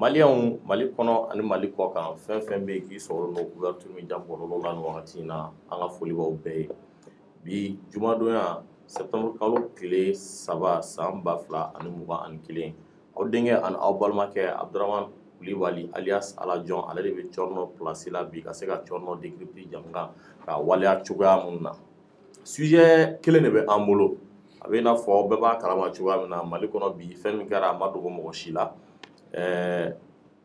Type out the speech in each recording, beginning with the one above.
Malien Mali kono ani Mali kɔ kan fɛn fɛn bɛ k'i sɔrɔ no couverture media bɔlɔlɔ la nin wagati in na an ka foli b'aw bɛɛ ye bi jumadonya septembre kalo tile 3 san 2021 aw denkɛ ani aw balimakɛ Abdramane Kulibali alias Alajon ale de bɛ Cɔrɔnɔ place la bi ka se ka Cɔrɔnɔ décrypter jamukan ka waleya cogoya mun na sujet kelen de bɛ an bolo a bɛ n'a fɔ bɛɛ b'a kalama cogoya min na Mali kɔnɔ bi fɛn min kɛra a ma dogo mɔgɔ si la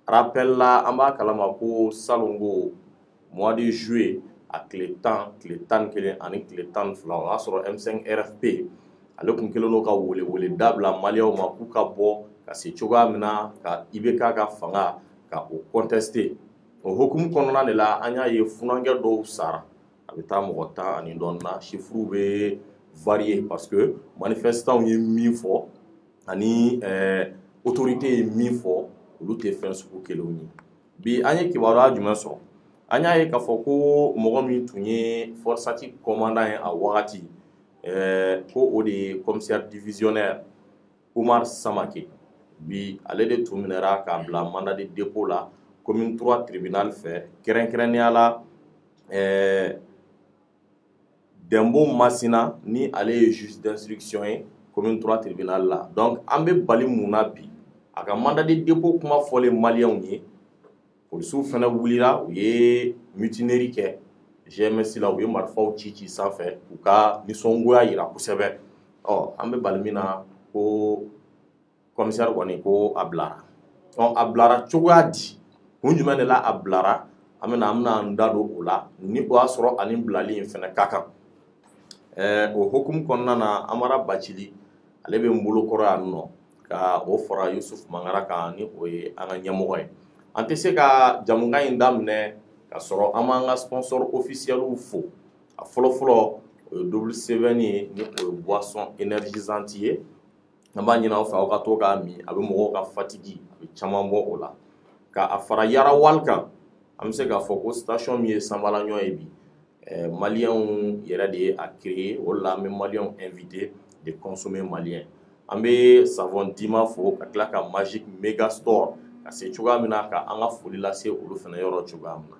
rappel la an b'a kalama ko salongo mois de juillet a tile 11 ani tile 12 o y'a sɔrɔ M5 RFP ale kun kelen n'o ka wele dabila maliyɛnw ma k'u ka bɔ ka se cogoya min na ka IBK ka fanga ka o contester o hukumu kɔnɔna de la an y'a ye funankɛ dɔw sara a bɛ taa mɔgɔ 10 ani dɔɔnin na chiffres bɛ varier parce que manifestants ye min fɔ ani autorité ye min fɔ olu tɛ fɛn sugu kelenw ye bi an ye kibaruya jumɛn sɔrɔ an y'a ye k'a fɔ ko mɔgɔ min tun ye forçati commandant ye a wagati ko o de ye commissaire divisionnaire Umar Samake bi ale de tun minɛra k'a bila mandat de dépôt la commune 3 tribunal fɛ kɛrɛnkɛrɛnnenya la Dembo Masina ni ale ye juge d'instruction ye commune 3 tribunal la donc an bɛ bali mun na bi a ka mandat de dépôt kuma fɔlen maliyɛnw ye polisiw fana wulila u ye mutinerie kɛ GMS la u ye marifaw ci sanfɛ u ka nisɔngoya yira kosɛbɛ an bɛ bali min na ko commissaire kɔni ko a bilara a bilara cogoya di kun jumɛn de la a bilara an bɛna an da don o la ni o y'a sɔrɔ ani bilali in fana ka kan o hukumu kɔnɔna na Amara Bacili ale bɛ n bolo kɔrɔ yan nɔ ka o fara Yusuf Mangara kan ni o ye an ka ɲɛmɔgɔ ye an tɛ se ka jamukan in daminɛ ka sɔrɔ an b'an ka sponsor officiels fo a fɔlɔfɔlɔ o ye double seven ye ni o ye boisson énergisante ye an b'a ɲini aw fɛ aw ka to k'a min a bɛ mɔgɔw ka fatigue a bɛ caman bɔ o la ka a fara Yarawali kan an bɛ se k'a fɔ ko station min ye sanfɛlaɲɔ ye bi maliyɛnw yɛrɛ de ye a créé o la an bɛ maliyɛnw invité de consommer malien an bɛ savon Dima fo ka tila ka Magic Mega Store ka se cogoya min na ka an ka foli lase olu fana yɔrɔ cogoya min na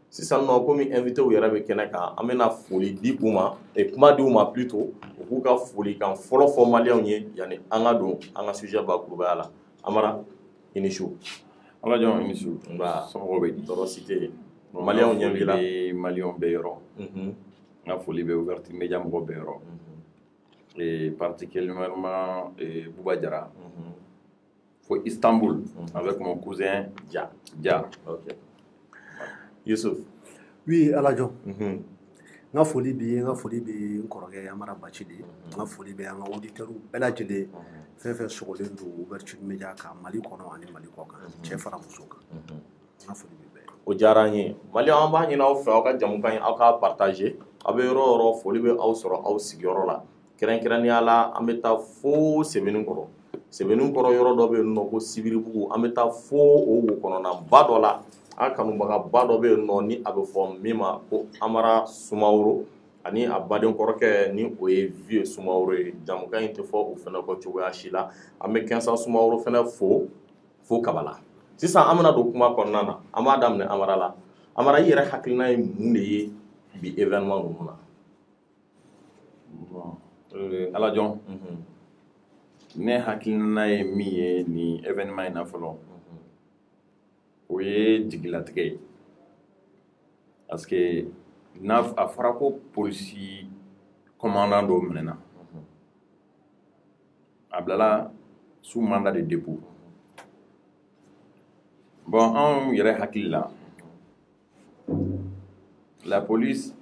sisan nɔ komi invité u yɛrɛ bɛ kɛnɛ kan an bɛna foli di u ma kuma di u ma plutôt u k'u ka foli kan fɔlɔ fɔ maliyɛnw ye yanni an ka don an ka sujet bakurubaya la Amara i ni su Alajon i ni su nba somɔgɔw bɛ di tɔɔrɔ si tɛ yen maliyɛnw ɲɛ b'i la maliyɛnw bɛɛ yɔrɔ n ka foli bɛ Ouverture Media mɔgɔw bɛɛ yɔrɔ particulièrement Bouba Diarra for Istanbul avec mon cousin Dia. Ok. Yusuf. Oui, Alajon. N ka foli bɛ n kɔrɔkɛ Amara Bacili n ka foli bɛ an ka auditeurs bɛɛ lajɛlen fɛn fɛn sɔgɔlen don Ouverture Media kan Mali kɔnɔ ani Mali kɔ kan cɛ fara muso kan n ka foli bɛ bɛɛ. O diyara an ye maliyɛnw an b'a ɲini aw fɛ aw ka jamukan in aw k'a partager aw bɛ yɔrɔ o yɔrɔ foli bɛ aw sɔrɔ aw sigiyɔrɔ la kɛrɛnkɛrɛnnenya la an bɛ taa fo Sebenikɔrɔ yɔrɔ dɔ bɛ yen nɔ ko Sibiribugu an bɛ taa fo o wo kɔnɔna ba dɔ la an kanubagaba dɔ bɛ yen nɔ ni a bɛ fɔ min ma ko Amara Sumaworo ani a baden kɔrɔkɛ ni o ye Vieux Sumaworo ye jamukan in tɛ fɔ o fana kɔ cogoya si la an bɛ Kɛnsa Sumaworo fana fo Kabala sisan an bɛna don kuma kɔnɔna na an b'a daminɛ Amara la Amara i yɛrɛ hakilina ye mun de ye bi événement ninnu na. Alajon ne hakilina ye min ye ni événement in na fɔlɔ o ye jigilatigɛ ye parce que a fɔra ko polisi commandant dɔ minɛna a bilala sous mandat de dépôt bon anw yɛrɛ hakili la la polisi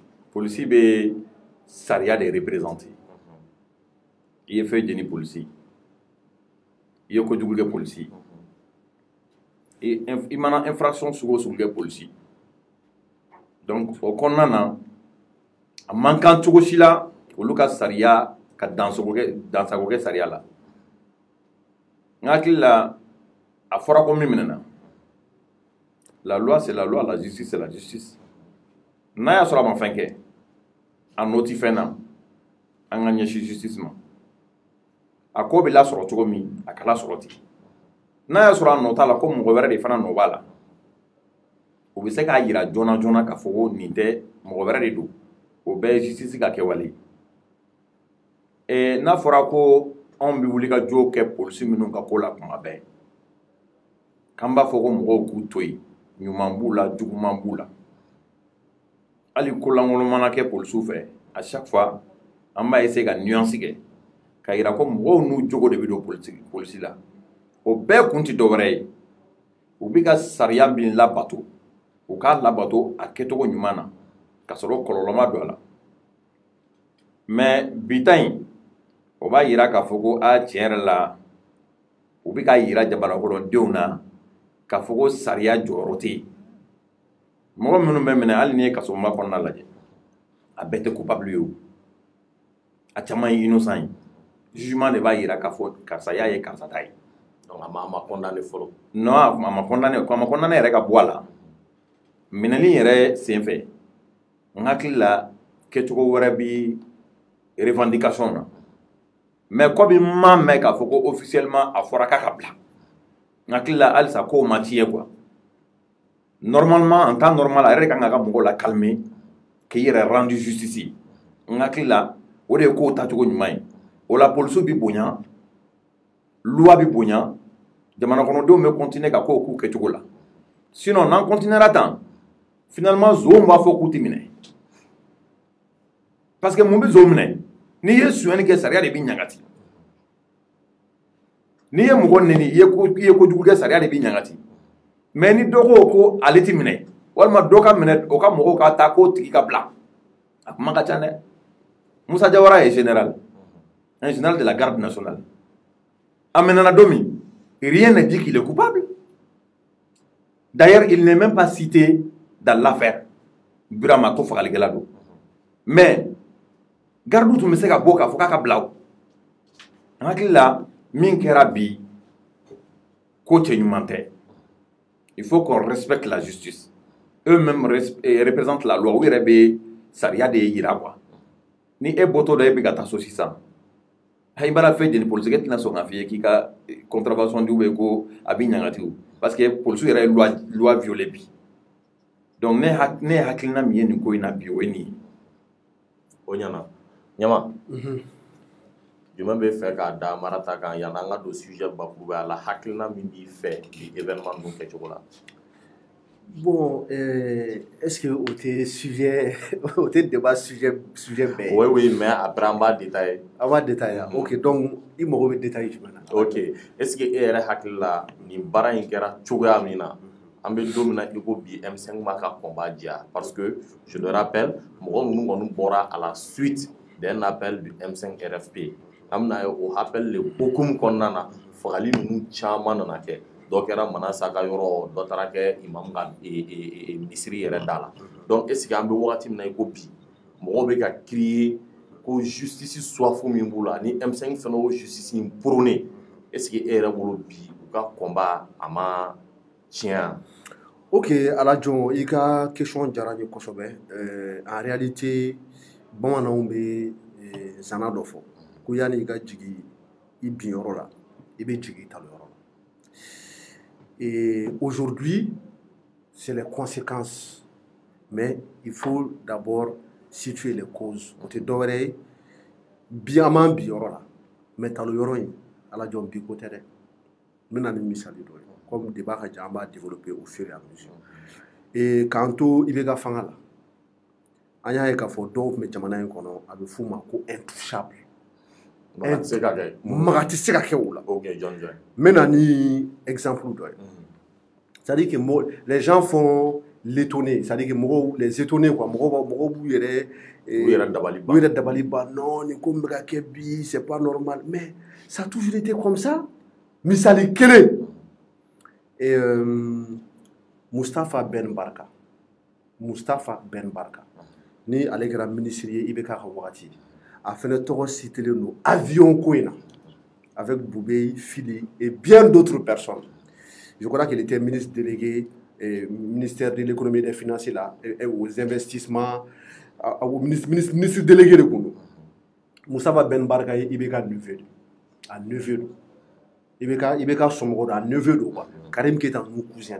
bɛ sariya de représenter i ye fɛn jeni polisi i ye kojugu kɛ polisi i mana infraction sugu o sugu kɛ polisi donc o kɔnɔna na a man kan cogo si la olu ka sariya ka dansago kɛ sariya la n hakili la a fɔra ko min minɛna la loi c'est la loi la justice c'est la justice n'a y'a sɔrɔ a ma fɛn kɛ a nɔ ti fɛn na an ka ɲɛsin justice ma a ko bɛ lasɔrɔ cogo min a ka lasɔrɔ ten n'a y'a sɔrɔ a nɔ t'a la ko mɔgɔ wɛrɛ de fana nɔ b'a la o bɛ se k'a yira joona joona k'a fɔ ko nin tɛ mɔgɔ wɛrɛ de don o bɛɛ ye justice ka kɛwale n'a fɔra ko anw bɛ wuli ka jɔ kɛ polisi minnu ka ko la kuma bɛɛ k'an b'a fɔ ko mɔgɔw k'u to yen ɲuman b'u la juguman b'u la hali ko lankolon mana kɛ polisiw fɛ à chaque fois an b'a essayer ka nuance kɛ ka yira ko mɔgɔw n'u jogo de bɛ don polisi la o bɛɛ kun tɛ dɔwɛrɛ ye u bɛ ka sariya min labato u k'a labato a kɛcogo ɲuman na ka sɔrɔ kɔlɔlɔ ma don a la mais bi ta in o b'a yira k'a fɔ ko a tiɲɛ yɛrɛ la u bɛ k'a yira jamanakɔnɔdenw na k'a fɔ ko sariya jɔyɔrɔ tɛ yen mɔgɔ minnu bɛ minɛ hali ni ye kasɔrɔma kɔnɔna lajɛ a bɛɛ tɛ coupable ye o a caman ye innocent ye jugement de b'a yira k'a fɔ karisa y'a ye karisa t'a ye donc a ma condamné fɔlɔ non a ma condamné yɛrɛ ka bɔ a la minɛli yɛrɛ sen fɛ n hakili la kɛcogo wɛrɛ bi revendication na mais kɔmi n m'a mɛn k'a fɔ ko officiellement a fɔra k'a ka bila n hakili la halisa kow ma tiɲɛ quoi normalement en temps normal a yɛrɛ de kan ka mɔgɔw la calmer k'i yɛrɛ rendu justice ye n hakili la o de ye kow tacogo ɲuman ye o la polisiw bi bonya loi bi bonya jamana kɔnɔdenw bɛ continuer ka kow k'u kɛcogo la sinon n'an continuera tan finalement zonw b'a fɔ k'u ti minɛ parce que mun bi zo minɛ n'i ye sonyɛli kɛ sariya de bi ɲagati n'i ye mɔgɔ neni i ye kojugu kɛ sariya de bi ɲagati mais ni dɔ ko ko ale ti minɛ walima dɔ ka minɛ o ka mɔgɔw ka taa k'o tigi ka bila a kuma ka ca dɛ Musa Jawara est général un général de la garde nationale a minɛna don min rien ne dit qu'il est coupable d'ailleurs il n'est même pas cité dans l'affaire Birama ko fagalikɛla don mais garde tun bɛ se ka bɔ k'a fɔ k'a ka bila o an hakili la min kɛra bi ko cɛ ɲuman tɛ il faut qu'on respecte la justice eux-mêmes représentent la loi u yɛrɛ bɛ sariya de yira quoi ni e bɔtɔ dɔ e bɛ ka taa so sisan i b'a fɛn jeni polisikɛ tɛna sɔn k'a f'i ye k'i ka contravention di ou bien ko a bɛ ɲagati o parce que polisiw yɛrɛ ye loi violée bi donc ne ye hakilina min ye nin ko in na bi o ye nin ye o ɲana ɲama jumɛn bɛ fɛ k'a da marata kan yanni an ka don sujet bakurubaya la hakilina min b'i fɛ bi événement ninnu kɛcogo la bon est-ce que o tɛ sujet o tɛ débat sujet bɛɛ ye oui oui mais après an b'a détailler an b'a détailler ok donc i mago bɛ détail jumɛn na ok est-ce que e yɛrɛ hakili la nin baara in kɛra cogoya min na an bɛ don min na i ko bi M5 ma ka combat diya parce que je le rappelle mɔgɔ ninnu kɔni bɔra à la suite d'un appel du M5 RFP an bɛna ye o appel le hukumu kɔnɔna na fagali ninnu caman nana kɛ dɔ kɛra Manasa ka yɔrɔ dɔ taara kɛ imam ka minisiri yɛrɛ da la donc est-ce que an bɛ wagati min na i ko bi mɔgɔw bɛ ka crier ko justice soif min b'u la ni M5 fana o justice in prôné est-ce que e yɛrɛ bolo bi u ka combat a ma tiɲɛ ok Alajon i ka question diyara n ye kosɛbɛ en réalité bamananw bɛ zana dɔ fɔ ko yanni i ka jigin i bin yɔrɔ la i bɛ jigin i talo yɔrɔ la et aujourd'hui c'est les conséquences mais il faut d'abord situer les causes o tɛ dɔwɛrɛ ye bi an b'an bi yɔrɔ la mais talo yɔrɔ in Alajon bi ko tɛ dɛ n bɛna ni misali dɔ ye comme débat ka jan an b'a développer au fur et à mesure et k'an to i bɛ ka fanga la an y'a ye k'a fɔ dɔw tun bɛ jamana in kɔnɔ a bɛ f'u ma ko intouchable maga tɛ se ka kɛ o la ok jɔn jɔn n bɛna ni exemple dɔ ye c'est-à-dire que les gens font l'étonné c'est-à-dire que mɔgɔw les étonnés quoi mɔgɔw b'u yɛrɛ dabali ban non nin ko min bɛ ka kɛ bi c'est pas normal mais ça a toujours été comme ça misali kelen Mustapha Ben Barka ni ale kɛra ministre ye i bɛ k'a ka wagati a fɛnɛ tɔgɔ citelen don avion ko in na avec Boubei, Fili et bien d'autres personnes. Je crois qu'il était ministre délégué, ministère de l'économie et des finances là, et aux investissements, au ministre délégué de Koundou. Moussa Ben Barka, il est à neveu. Ibeka Somogoro, un neveu de quoi. Karim Keita, nous cousin.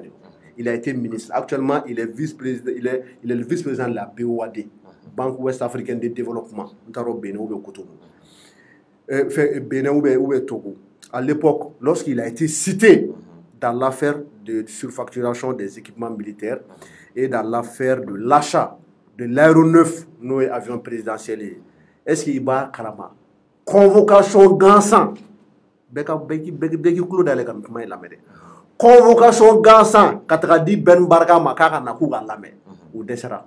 Il a été ministre. Actuellement, il est vice-président. Il est le vice-président de la BOAD, Banque Ouest Africaine de Développement. Bénin ou Cotonou. Bénin ou Togo. À l'époque, lorsqu'il a été cité dans l'affaire de surfacturation des équipements militaires et dans l'affaire de l'achat de l'aéronef, nos avions présidentiels, est-ce qu'il y a Karama? Convocation Gansan. Convocation Gansan. Katradi Ben Barga Makara Nakuga Lame. Ou Dessera.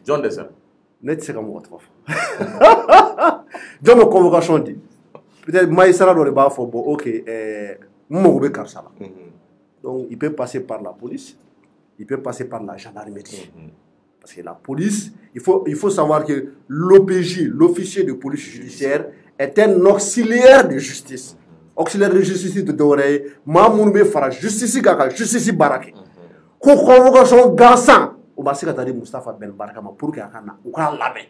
John Dessera. Net c'est comme votre. John me convocation dit. Peut-être Maïsara doit le bas faut bon. Ok. Mouroube Karsala. Donc il peut passer par la police. Il peut passer par la gendarmerie. Parce que la police, il faut savoir que l'OPJ, l'officier de police judiciaire, est un auxiliaire de justice. Auxiliaire de justice de Doré, Mamounbe Fara, justice Gaka, justice Barake. Ko convocation Gansan, ou Bassi Katari Mustafa Ben Barakama pour qu'il y ait un lame.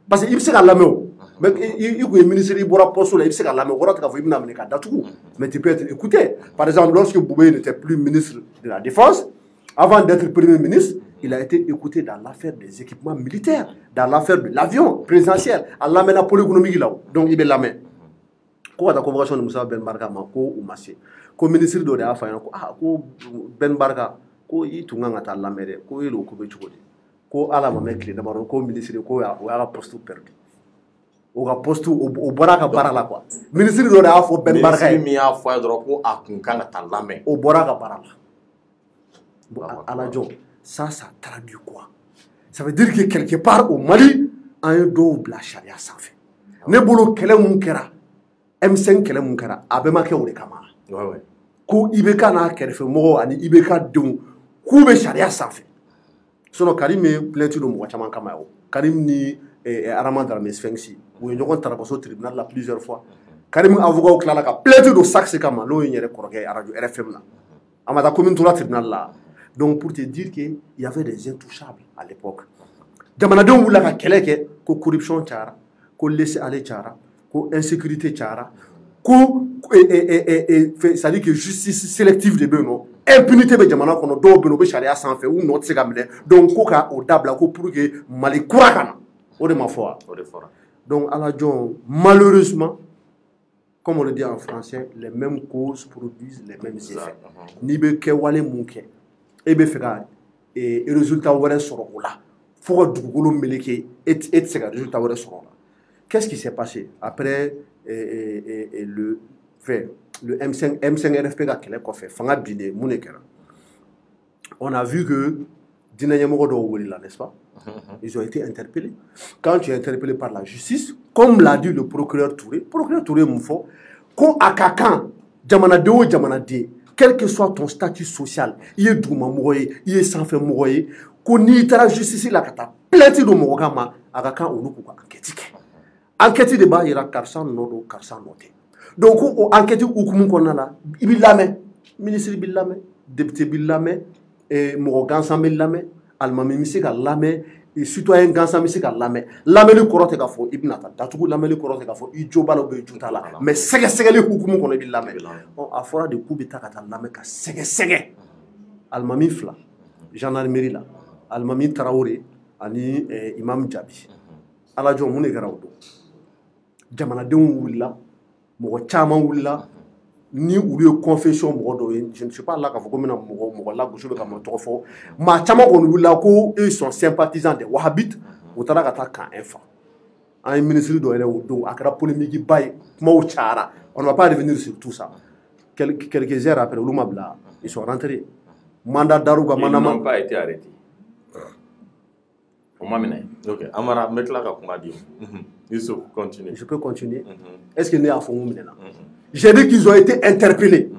Parce qu'il y a un lame. Mais il y a un ministre qui a posté, il y a un lame. Mais tu peux être écouté. Par exemple, lorsque Boubé n'était plus ministre de la Défense, avant d'être Premier ministre, il a été écouté dans l'affaire des équipements militaires, dans l'affaire de l'avion présidentiel, à l'amène la polygonomie là. Donc il est la main. Quoi la convocation de Moussa Ben Barga ko ou Massé. Ko ministre de la Affaire ko Ben Barga ko yi tunga ngata la mere ko yelo ko be chukodi. Ko ala ma mekle na baro ko ministre ko ya poste perdu. O ga poste o boraka barala quoi. Ministre de la Affaire Ben Barga mi ya fo dro ko akunka ngata la me. O boraka barala. Alajon. Ça traduit quoi? Ça veut dire que quelque part au Mali, un double la charia sans fait. Ne bolo kele munkera, M5 kele munkera, abema ke ole kama. Ouais. Ko ibeka na kerefe mo ani ibeka dum, ku be charia sans fait. Sono Karim plainte do mo chama kama yo. Karim ni Arama dans mes sphinxi. Ou ñoko tarabaso tribunal la plusieurs fois. Karim avocat au klala ka plainte do saxe kama lo ñere korogay radio RFM la. Amata commune to la tribunal la. Donc, pour te dire qu'il y avait des intouchables à l'époque. Jamanadon ou la keleke, ko corruption chara, ko laisser aller chara, ko insécurité chara, ko ça dit que justice sélective de beno, impunité be jamana kono do beno be charia sans fait ou not segamle. Donc ko ka o dabla ko pour que mali kurakana. O de ma foi. Donc à la John, malheureusement, comme on le dit en français, les mêmes causes produisent les mêmes effets. Ni be ke wale munke. Et bien, et résultat wɛrɛ sɔrɔ o la fo ka dugukolo meleke et tɛ se ka résultat wɛrɛ sɔrɔ o la. Qu'est-ce qui s'est passé après le M5 RFP ka kɛlɛ kɔfɛ fanga binnen mun de kɛra? On a vu que diinɛ ɲɛmɔgɔ dɔw welela, n'est-ce pas? Ils ont été interpellés. Quand tu es interpellé par la justice, comme l'a dit le procureur Touré mun fɔ ko a ka kan jamanaden o jamanaden, quel que soit ton statut social, il est douma moye, il est sans faire moye, qu'on y ait la justice la kata, plainte de mogama, agakan ou nous enquête. Enquête de bas, il y a Karsan Nodo, Karsan Noté. Donc, enquête ou Kumukonala, il y a la ministre Billame, député Billame, Mogan Sambillame, Almami Missika Lame, citoyen Gansan Missika Lame, Lamelu Korote Gafo, Ibnata, Tatuku Lamelu Korote Gafo, Ijobalo Jutala, mais Segale Hukumu qu'on est Billame. On a fait des coups d'État à Lame, Sege, Almami Fla, gendarmerie là, Almami Traoré, Ani Imam Djabi. Ala John Munegaraudo. Jamanadeum Willa, Mochama Willa. Ni ou lieu confession je ne sais pas là quand vous comme là que je veux comme trop fort ma chama on là ko ils sont sympathisants des wahhabites au tara ka kan enfant un ministre do akara polémique bay mo chara on ne va pas revenir sur tout ça quelques heures après l'Oumabla ils sont rentrés mandat daruga manama n'ont pas été arrêtés. Ok, Amara metla ka kuma di Youssou continue. Je peux continuer. Est-ce qu'il y a un fond maintenant? J'ai dit qu'ils ont été interpellés.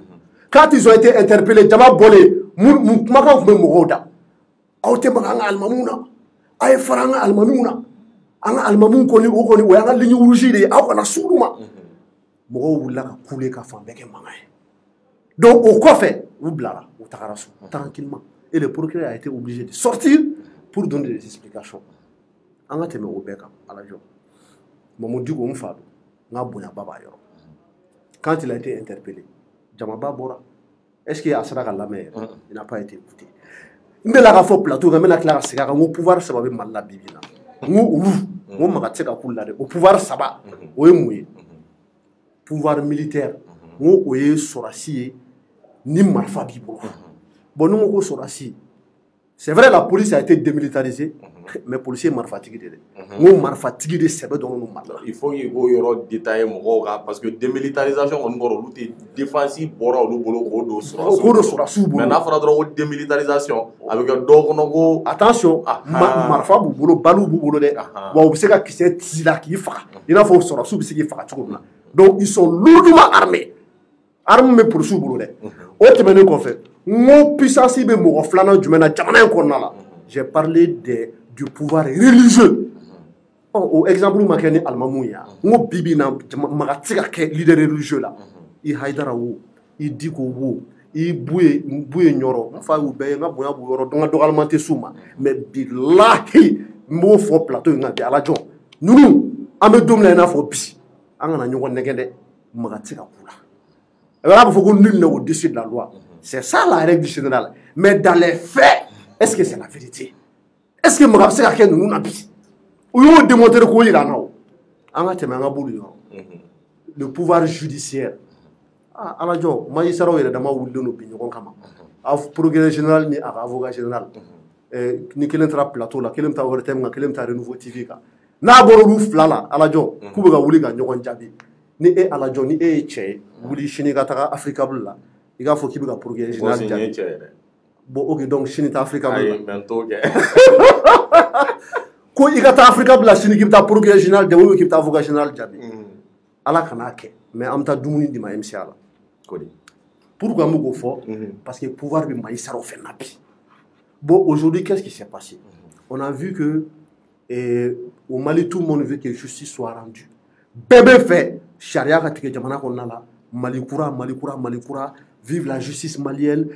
Quand ils ont été interpellés, Djama Bolé, Moumakan Foume Mouroda, Aote Maganga Almamouna, Aye Faranga Almamouna, Anga Almamoun Koni Okoni, ou Anga Ligny Rougide, Awana Sourouma. Mouro Oula Koulé Kafan Beke Mangaye. Donc, au quoi fait? Ou Blara, ou Tarasou, tranquillement. Et le procureur a été obligé de sortir pour donner des explications. Anga Teme Obeka, à la jour. Mamoudou Oumfadou, Nga Bouya Baba Yoro. Quand il a été interpellé, Jamaba Bora. Est-ce qu'il y a ça dans la mer? Il n'a pas été écouté. Mais la fois plateau, mais la classe, au pouvoir, ça va être mal la bibina. Au pouvoir, ça va. Oui, pouvoir militaire. Nous, on sorasi, ni malfa bibo. Bon, nous, on sorasi. C'est vrai, la police a été démilitarisée, mais les policiers sont fatigués. Nous sommes fatigués, c'est vrai. Il faut qu'il y ait un détail parce que démilitarisation, on a une défensive pour le boulot. Mais on a fait une démilitarisation avec un dogo. Attention, Marfa Boubolo, Balou Boubolo, vous savez que c'est Tizila qui fait. Il a fait sur la soupe, c'est qui fait. Donc ils sont lourdement armés. Armés pour sous boulot. Autre manière qu'on fait. J'ai parlé du pouvoir religieux. Au exemple, où je Almamouya, où Bibi n'a pas leader religieux là. Il Haïdara ou, il dit qu'au il bouille Nyoro, enfin, ou bien, donc, alimenter Souma. Mais billahi, mot fort plateau, il y a la joie. Nous, à me donner un afro pis. On a un negende, Magatika Kula. Et voilà, il faut que nul n'est au-dessus de la loi. C'est ça la règle générale. Mais dans les faits, est-ce que c'est la vérité? Est-ce que Magatika a quelqu'un nous n'a pas? Ou on démontre quoi il en a? Le pouvoir judiciaire. Ah, alors, moi, il s'arrête de ma ou de l'opinion comme ça. Procureur général ni avocat général. Ni quel plateau là, quel est le thème, quel est le renouveau TV. N'a pas de flala, alors, Kuba Wuli Ganyon Jabi. Ni e alajo ni e che wuli shini ga taga Africa bulla iga fo kibuga procureur général bon ok donc shini ta Africa bulla ay mento ge ko iga ta Africa bulla shini kibta procureur général de wo kibta avocat général jabi ala kana ke mais amta dumuni di ma MC ala kodi pourquoi mo go fo parce que pouvoir bi mai saro fait napi bon aujourd'hui qu'est-ce qui s'est passé on a vu que au Mali tout le monde veut que justice soit rendue bébé fait charia ka tigɛ jamana kɔnɔna la malikura vive la justice malienne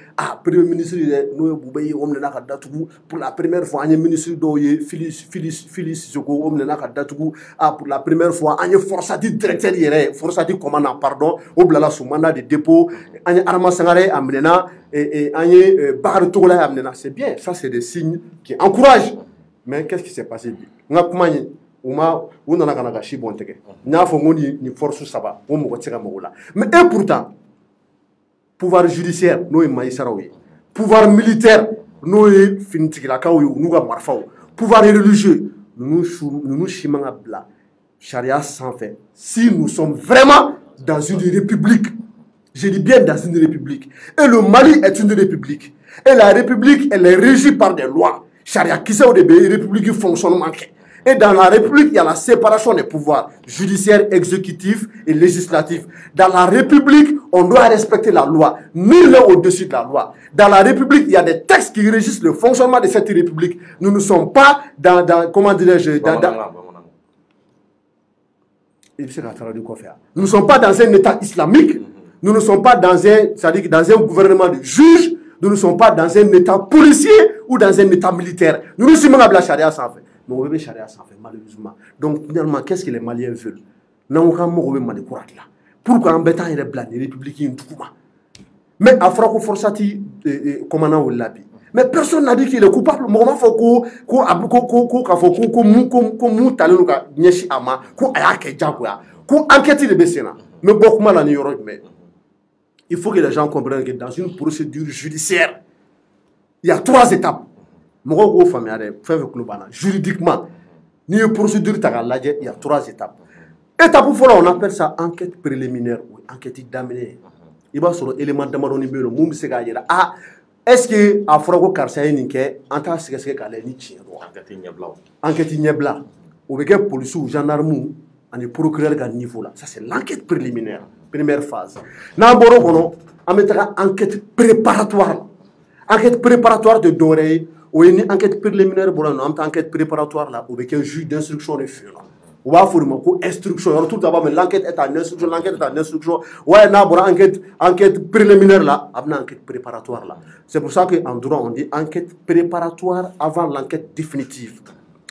premier ministre n'o ye Bouba ye o minɛna ka datugu pour la première fois an ye ministre dɔw ye Fili Sisoko o minɛna ka datugu pour la première fois an ye forçati directeur yɛrɛ forçati commandant pardon o bilala sous mandat de dépôt an ye Adama Sangare a minɛna an ye Bakari Togola a minɛna c'est bien ça c'est des signes qui encouragent mais qu'est-ce qui s'est passé bi n ka kuma ye on a un gâchis bon tege n'a pas ni force ça va on me tire moula mais et pourtant pouvoir judiciaire nous est maïsaraoui pouvoir militaire nous est finitiglakaou nous ga marfaou pouvoir religieux nous chimanga bla charia sans fait si nous sommes vraiment dans une république je dis bien dans une république et le Mali est une république et la république elle est régie par des lois charia qui c'est au début république fonctionne manqué. Et dans la République, il y a la séparation des pouvoirs judiciaire, exécutif et législatif. Dans la République, on doit respecter la loi. Nul n'est au-dessus de la loi. Dans la République, il y a des textes qui régissent le fonctionnement de cette République. Nous ne sommes pas comment dirais-je, nous ne sommes pas dans un État islamique. Nous ne sommes pas dans un gouvernement de juges. Nous ne sommes pas dans un État policier ou dans un État militaire. Nous ne sommes pas dans la charia sans fait. Mais on veut charia sans fait, malheureusement. Donc, finalement, qu'est-ce que les Maliens veulent? Pourquoi en bêtant les blancs, les républicains, mais à Franco Forsati, commandant Olabi. Mais personne n'a dit qu'il est coupable. Mon faut il faut que les gens comprennent que dans une procédure judiciaire, il y a 3 étapes. Juridiquement, il y a une procédure, il y a 3 étapes. Étape pour on appelle ça enquête préliminaire ou enquête d'amener. Il va sur l'élément de maroni belo, moum se gaïra. Ah, est-ce que à Frogo Karsay Ninke, en tant que Kalenichi, enquête Niebla, ou bien police ou gendarme, on est procureur à niveau là. Ça, c'est l'enquête préliminaire, première phase. N'abord, on mettra enquête préparatoire. Enquête préparatoire de Doré. Ou une enquête préliminaire pour enquête préparatoire là, ou bien un juge d'instruction de fur. Ou va faire une instruction. Tout d'abord, mais l'enquête est en instruction, l'enquête est en instruction. Ouais, n'a pas enquête préliminaire là, avant enquête préparatoire là. C'est pour ça qu'en droit on dit enquête préparatoire avant l'enquête définitive.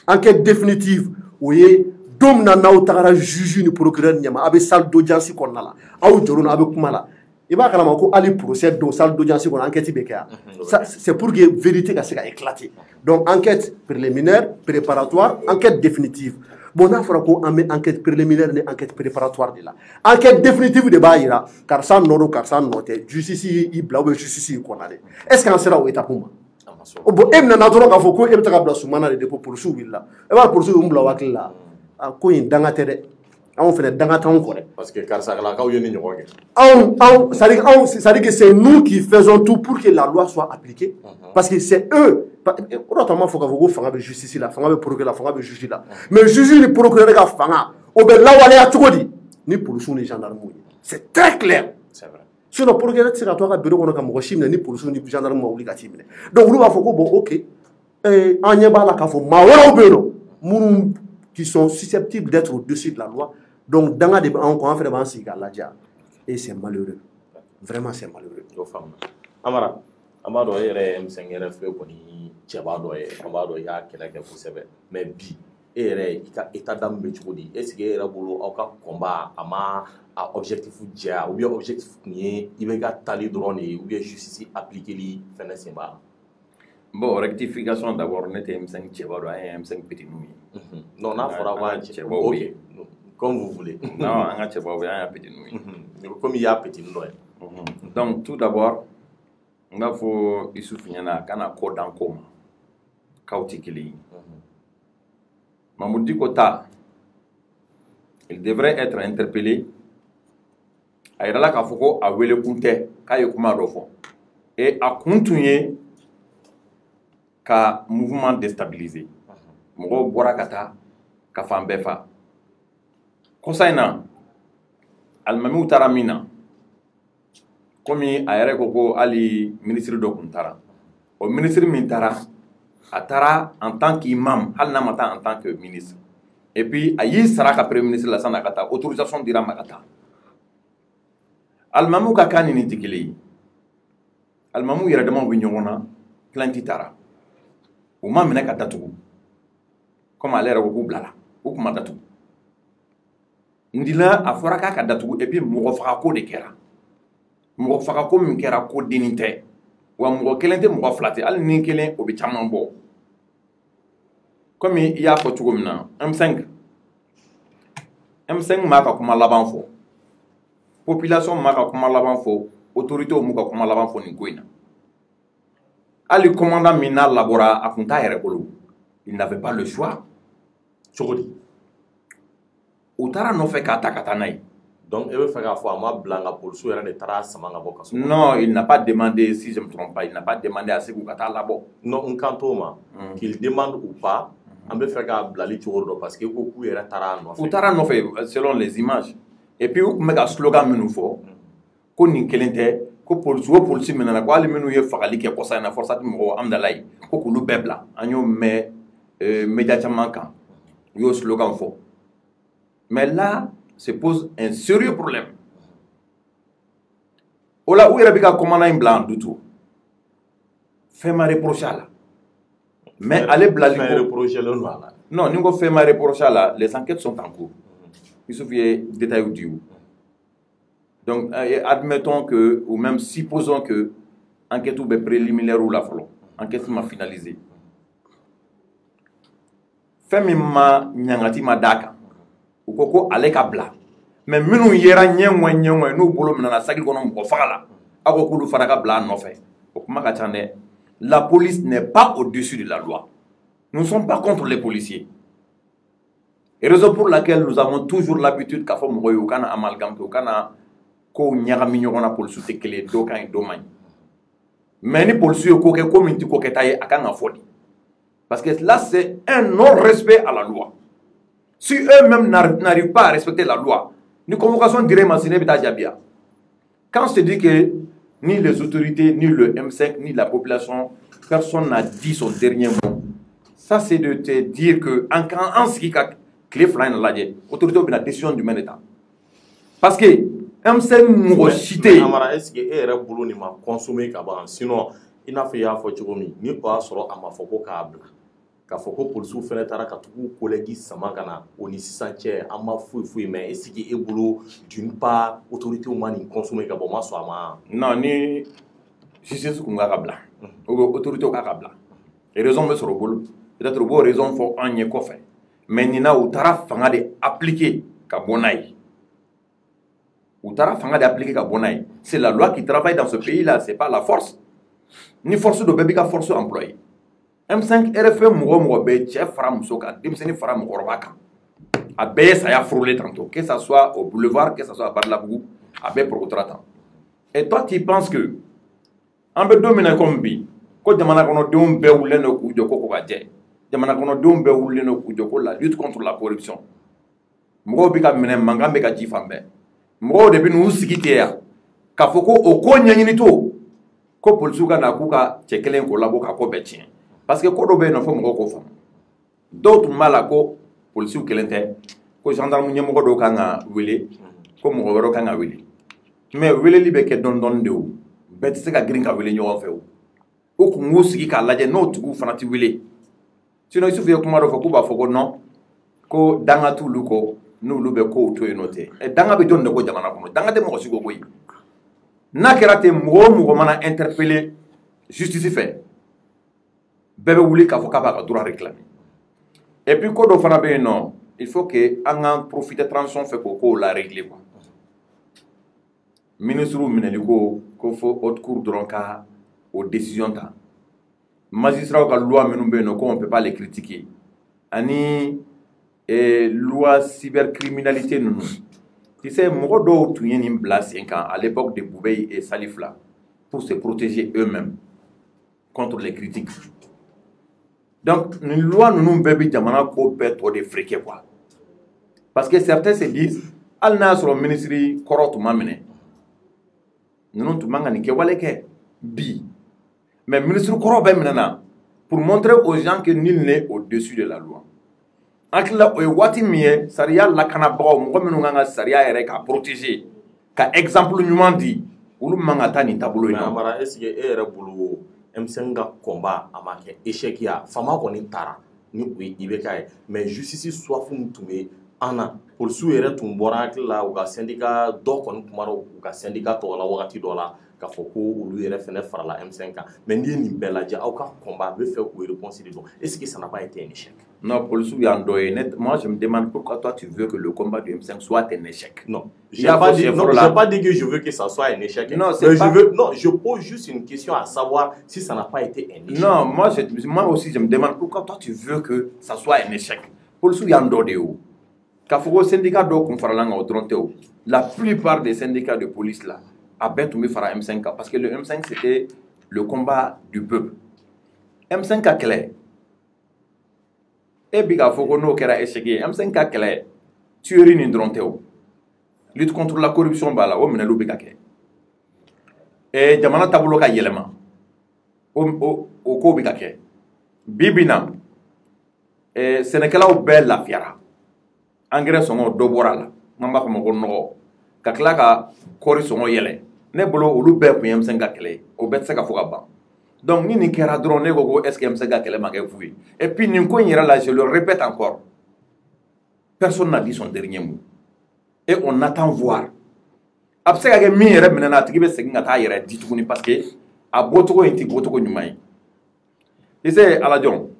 Enquête définitive, oui, dom na na utara juge ni procureur nyama, avec salle d'audience qu'on a là. Ou joron avec kumala. il b'a kalama ko ali procès do salle d'audience ko enquête be kaya c'est pour que vérité ka se ka éclater donc enquête préliminaire préparatoire enquête définitive bon n'a fɔra ko an bɛ enquête préliminaire ni enquête préparatoire de la enquête définitive de b'a yira karisa nɔ don karisa nɔ tɛ justice i bila ou bien justice i kɔnna dɛ est ce que an sera o étape ma bon e bɛna na dɔrɔn k'a fɔ ko e bɛ taa ka bila sumana de dépôt policiers wulila e b'a policiers y'u bila hakili la ko in danga tɛ dɛ anw fɛnɛ danga t'anw kɔ dɛ parce que karisakalakaw ye ni ɲɔgɔn kɛ c'est-à-dire que c'est nous qui faisons tout pour que la loi soit appliquée parce que c'est eux o de kama fɔ k'a fɔ ko fanga bɛ justice la fanga bɛ procureur la fanga bɛ juge la mais juge ni procureur ka fanga o bɛ lawaleya cogo di ni policiers ni gendarmes ye c'est très clair sinon procureur tɛ se ka to a ka bureau kɔnɔ ka mɔgɔ si minɛ ni policiers ni gendarmes ma wuli ka t'i minɛ donc olu b'a fɔ ko bon ok an ɲɛ b'a la k'a fɔ maa wɛrɛw bɛ yen nɔ minnu qui sont susceptibles d'être au-dessus de la loi donc danga de b'anw kɔ an fɛnɛ b'an sigi k'a lajɛ et c'est malheureux vraiment c'est malheureux. Amara an b'a dɔn e yɛrɛ ye M5 RFP kɔni cɛba dɔ ye an b'a dɔn i y'a kɛlɛ kɛ kosɛbɛ mais bi e yɛrɛ i ka état d'âme bɛ cogo di est ce que e yɛrɛ bolo aw ka combat a ma a objectif diya ou bien objectif tun ye i bɛ ka tali dɔrɔn de ye ou bien justice appliquer fɛnɛ sen b'a la. Bon, rectification d'abord, on était M5 Tchèvado, M5 Petit Noui. Non, on a Tchèvado, ok. Comme vous voulez. Non, on a Tchèvado, on a Petit Noui. Comme il y a Petit Noui. Donc, tout d'abord, on a fait Issouf Niana, qu'on a code en coma. Kautikili. Mamoudi Kota, il devrait être interpellé. Aïrala Kafoko a Wele Kunte, Kayokuma Rofo. Et a continué ka mouvement déstabilisé mɔgɔw bɔra ka taa ka fan bɛɛ fa kɔsa in na alimamiw taara min na komi a yɛrɛ ko ko hali ministre dɔ tun taara o ministre min taara a taara en tant qu'imam hali n'a ma taa en tant que ministre et puis a y'i sara ka premier ministre la sanni a ka taa autorisation dira ma ka taa alimamiw ka kan nin tɛ kelen ye alimamiw yɛrɛ damaw bɛ ɲɔgɔn na plainte taara o ma minɛ ka datugu comme ale yɛrɛ ko k'u bilala u kun ma datugu ndila a fɔra k'a ka datugu et puis mɔgɔ fagako de kɛra mɔgɔ fagako min kɛra ko dennin tɛ wa mɔgɔ kelen tɛ mɔgɔ fila tɛ hali ni kelen o bɛ caman bɔ comme i y'a fɔ cogo min na M5 m'a ka kuma laban fɔ population m'a ka kuma laban fɔ autorités m'u ka kuma laban fɔ nin ko in na. Ali commandant mina labora a kunta yɛrɛ bolo il n'avait pas le choix cogo di u taara nɔfɛ k'a ta ka taa n'a ye donc e bɛ fɛ k'a fɔ a ma bila n ka policiers yɛrɛ de taara sama ka bɔ kaso non il n'a pas demandé si je me trompe pas il n'a pas demandé à ce k'u ka taa labɔ non n kan t'o ma qu'il demande ou pas an bɛ fɛ k'a bilali cogo dɔ parce que ko k'u yɛrɛ taara a nɔfɛ u taara nɔfɛ selon les images et puis u tun bɛ ka slogan minnu fɔ ko nin kelen tɛ ko polisi min nana ko hali minnu ye fagali kɛ kɔsa in na forçati mɔgɔw amdalayi ko k'olu bɛɛ bila an y'o mɛn média caman kan u y'o slogan fɔ mais là se pose un sérieux problème o la u yɛrɛ bɛ ka commandant in bila en doute fɛn ma reproché a la mais ale bilali ko fɛn reproché len don a la non ni n ko fɛn ma reproché a la les enquêtes sont en cours Youssouf ye détail di o. Donc, admettons que, ou même supposons que l'enquête est préliminaire ou la follow, l'enquête m'a finalisé. Femi ma nyangati ma daka, ou koko ale kabla. Mais minu yera nyengwe nous bolo mena sagi kono mko fala. Ako kulu faraka bla nofe. Okuma kachane. La police n'est pas au-dessus de la loi. Nous ne sommes pas contre les policiers. Et raison pour laquelle nous avons toujours l'habitude qu'à faire mourir au kana amalgame au kana ko ñagami ñogona police te kele do kan do mañ mais ni police ko ke ko minti ko ke tay akanga fodi parce que là c'est un non respect à la loi si eux-mêmes n'arrivent pas à respecter la loi ni convocation dirait masine bita jabia quand je te dis que ni les autorités ni le M5 ni la population personne n'a dit son dernier mot ça c'est de te dire que en ce qui ka clé flying la autorité a une décision du même état parce que M5 mɔgɔ si tɛ yen. Amara est-ce que e yɛrɛ bolo nin ma consommé ka ban sinon i n'a fɔ i y'a fɔ cogo min ni o y'a sɔrɔ a ma fɔ ko k'a bila k'a fɔ ko polisiw fɛnɛ taara ka tugu collègue sama ka na o ni sisan cɛ an ma foyi mais est ce que e bolo d'une part autorités ma nin consommer ka bɔ ma sɔn a ma non ni justice kun ka bila ou bien autorité ka bila raison bɛ sɔrɔ bolo peut-être u b'o raison fɔ an ɲɛ kɔfɛ mais nin na u taara fanga de appliquer ka bɔ n'a ye u taara fanga de appliquer ka bɔ n'a ye c'est la loi qui travaille dans ce pays là c'est pas la force ni force dɔ bɛɛ b'i ka force employée M5 RFE mɔgɔ mɔgɔ bɛ cɛ fara muso kan denmisɛnnin fara mɔgɔkɔrɔba kan a bɛɛ ye saya furulen tantôt que ça soit au boulevard que ça soit à Badalabugu a bɛɛ porokotora tan et toi tu penses que an bɛ don min na comme bi ko jamana kɔnɔdenw bɛɛ wulilen don k'u jɔ ko ka jɛ jamana kɔnɔdenw bɛɛ wulilen don k'u jɔ ko la lutte contre la corruption mɔgɔw bɛ ka minɛ mankan bɛ ka ci fan bɛɛ mɔgɔw de bɛ n'u sigi ten yan k'a fɔ ko o ko ɲɛɲini to ko polisiw ka na k'u ka cɛ kelen k'o labɔ ka ko bɛɛ tiɲɛ parce que ko dɔ bɛ yen nɔ fo mɔgɔw k'o faamu dɔw tun b'a la ko polisiw kelen tɛ ko gendarme ɲɛmɔgɔ dɔw kan ka wele ko mɔgɔ wɛrɛw kan ka wele mais weleli bɛ kɛ dɔɔni dɔɔni de o bɛɛ tɛ se ka girin ka wele ɲɔgɔn fɛ o kun k'u sigi k'a lajɛ n'o tigiw fana tɛ wele sinon Isufu ye kuma dɔ fɔ k'u b'a fɔ ko non ko danga t'olu kɔ n'olu bɛ kow to yen nɔ tɛ danga bɛ jɔn de ko jamana kɔnɔ danga tɛ mɔgɔ si ko koyi n'a kɛra ten mɔgɔ o mɔgɔ mana interpeller justice fɛ bɛɛ bɛ wuli k'a fɔ k'a b'a ka droit réclamer et puis ko dɔ fana bɛ yen nɔ il faut que an ka profiter transition fɛ k'o kow la régler quoi ministre minɛli ko fo haute cour dɔrɔn ka o décision ta magistrats ka loi minnu bɛ yen nɔ ko on peut pas les critiquer ani loi cybercriminalité ninnu tu sais mɔgɔ dɔw tun ye nin bila sen kan à l'époque de Boubèye et Salif là pour se protéger eux-mêmes contre les critiques donc nin loi ninnu bɛɛ bɛ jamana ko bɛɛ tɔ de friquer quoi parce que certains se disent hali n'a y'a sɔrɔ ministre kɔrɔ tun ma minɛ ninnu tun man ka nin kɛwale kɛ bi mais ministre kɔrɔ bɛ minɛ na pour montrer aux gens que nul n'est au-dessus de la loi an tila o ye waati min ye sariya lakanabagaw mɔgɔ minnu kan ka sariya yɛrɛ ka protéger ka exemple ɲuman di olu man ka taa nin taabolo in na. Amara est-ce que e yɛrɛ bolo M5 ka combat a ma kɛ échec ye a fama kɔni taara ni o ye IBK ye mais justice soif min tun bɛ an na polisiw yɛrɛ tun bɔra hakili la u ka syndicat dɔ kɔni kumara u ka syndicat tɔgɔ la wagati dɔ la k'a fɔ ko olu yɛrɛ fɛnɛ farala M5 kan mais n'i ye nin bɛɛ lajɛ aw ka combat a bɛ fɛ k'o réponse de dɔn est-ce que ça n'a pas été un échec? Non, policiw y'an dɔ ye moi je me demande pourquoi toi tu veux que le combat du M5 soit un échec. Non, j'ai pas dit que je veux que ça soit un échec. Non, je pose juste une question à savoir si ça n'a pas été un échec. Non, moi aussi je me demande pourquoi toi tu veux que ça soit un échec. Policiw y'an dɔ de ye o. K'a fɔ ko syndicat dɔw kun farala kan o dɔrɔn tɛ o. La plupart des syndicats de police là a bɛɛ tun bɛ fara M5 kan parce que le M5 c'était le combat du peuple. M5 ka kɛlɛ e bi k'a fɔ ko n'o kɛra échec ye M5 ka kɛlɛ tuerie nin dɔrɔn tɛ o lutte contre la corruption b'a la o minɛliw bɛ ka kɛ jamana taabolo ka yɛlɛma o kow bɛ ka kɛ bi bi na sɛnɛkɛlaw bɛɛ lafiyara engrais sɔngɔ dɔ bɔra a la n'an b'a fɔ ma ko nɔgɔ ka tila ka kɔɔri sɔngɔ yɛlɛ ne bolo olu bɛɛ tun ye M5 ka kɛlɛ ye o bɛɛ tɛ se ka fɔ ka ban donc ni nin kɛra dɔrɔn ne ko ko est-ce que M5 ka kɛlɛ ma kɛ fu ye et puis nin ko in yɛrɛ la je le répète encore personne n'a dit son dernier mot et on attend voir a bɛ se ka kɛ min yɛrɛ minɛ na a tigi bɛ segin ka taa yɛrɛ di tuguni parce que a bɔcogo in tɛ bɔcogo ɲuman ye tu sais Alajon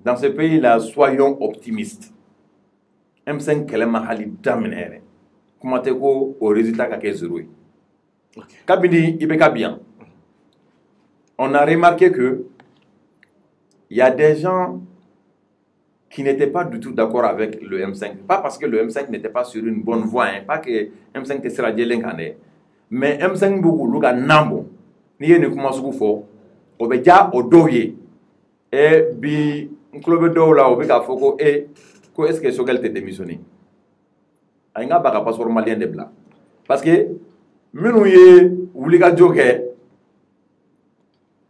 dans ce pays là soyons optimistes M5 kɛlɛ ma hali daminɛ yɛrɛ kuma tɛ ko o résultat ka kɛ 0 ye kabini IBK bi yan on a remarqué que il y a des gens qui n'étaient pas du tout d'accord avec le M5. Pas parce que le M5 n'était pas sur une bonne voie, hein, pas que M5 était sur la djellengane, mais M5 beaucoup luka nambo. Ni ye ni kuma sugu fo, obeja odoye. Et bi nklobe do la obeka foko ko est-ce que Sogel te démissionné? Ainga baka passeport malien de blanc. Parce que minu ye wulika joke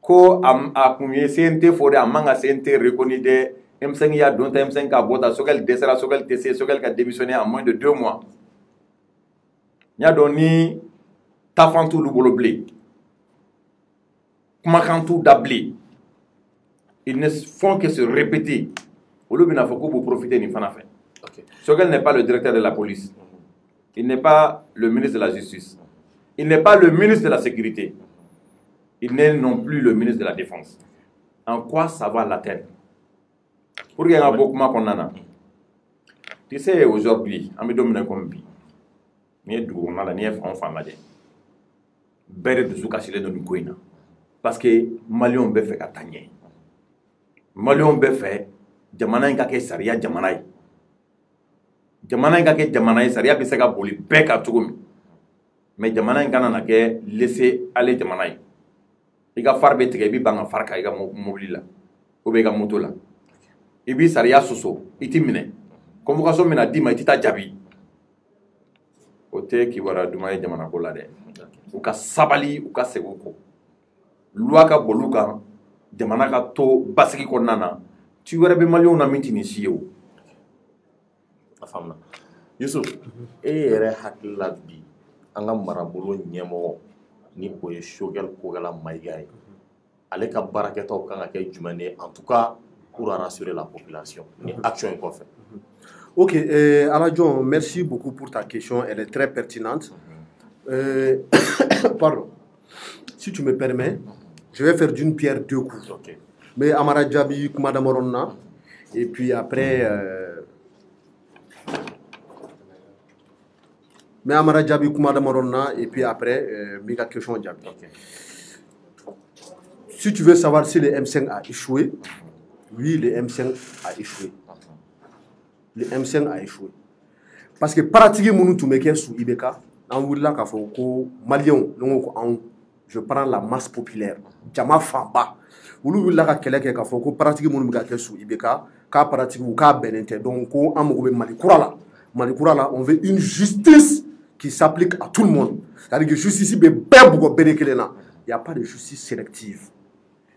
ko a kun ye CNT fo de a man ka CNT reconnu de M5 ya don ta M5 ka bota Sogel dɛsɛra Sogel tɛ se Sogel ka démissionné en moins de 2 mois n y'a dɔn ni tafan t'olu bolo bilen kumakan t'u da bilen ils ne font que se répéter. Il faut que vous profitez de Fana. Choguel n'est pas le directeur de la police. Il n'est pas le ministre de la Justice. Il n'est pas le ministre de la Sécurité. Il n'est non plus le ministre de la Défense. En quoi ça va l'atteindre? Pour qu'il y ait un beaucoup qu'on en a. Tu sais, aujourd'hui, on me demande comme bi. On a la enfant là. Béré de Soukachile de Nukoina. Parce que Malion be fait Katanye. Malion be fait Jamana Nkake Saria Jamanaï. Jamana Nkake Jamanaï Saria Bissaka Boli Beka Tougoumi. Mais Jamana Nkana Nake laisser aller Jamanaï. Il a farbe tegebi banga farka il a mobile là. Ou bega moto là. Ibi Saria Soso. Iti mine. Convocation mena dima itita jabi. Ote ki wara dumaye Jamana Kola de. Ou ka sabali ou ka segoko. Loi ka boluka Jamana ka to basiki konana. Tu wara be Malion na minti ni siyo. Afamna. Yusuf, yɛrɛ hakilila bi an ka marabolo ɲɛmɔgɔ ni o ye Choguel Kogala Maïga ye ale ka baarakɛtaw kan ka kɛ jumɛn ye en tout cas pour rassurer la population ni action in kɔfɛ. Ok, Aladjon, merci beaucoup pour ta question, elle est très pertinente. Pardon, si tu me permets, je vais faire d'une pierre deux coups. Okay. Mais Amara Djabi, Madame Moronna, et puis après... Mais Amara Djabi, Madame Moronna, et puis après, Mika question Djabi. Okay. Si tu veux savoir si le M5 a échoué, oui, le M5 a échoué. Le M5 a échoué. Parce que pratiquement, nous tous les sous Ibeka, on voulait là que Maliens, je prends la masse populaire, Jama Famba. Vous voulez là que pratiquement nous sommes sous Ibeka, car pratiquement Benente, donc on a Malikourala. Malikourala, on veut une justice qui s'applique à tout le monde. C'est-à-dire que justice, il n'y a pas de justice sélective.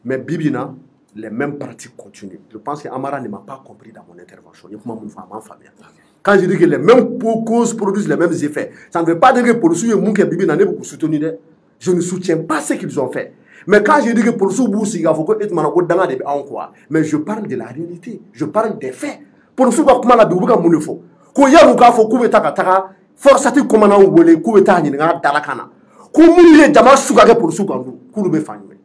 Mais Bibina, les mêmes pratiques continuent. Je pense que Amara ne m'a pas compris dans mon intervention. Quand je dis que les mêmes causes produisent les mêmes effets, ça ne veut pas dire que pour le soutenir, je ne soutiens pas ce qu'ils ont fait. Mais quand je dis que pour le soutenir, mais je parle de la réalité, je parle des faits. Pour le soutenir, comment la Bible est faut. Ko yamu ka fo kube taka forçati komana wole kube ta nyini ngara dalakana ko mulu jama suka ke pour suka ndu kulu be fanwe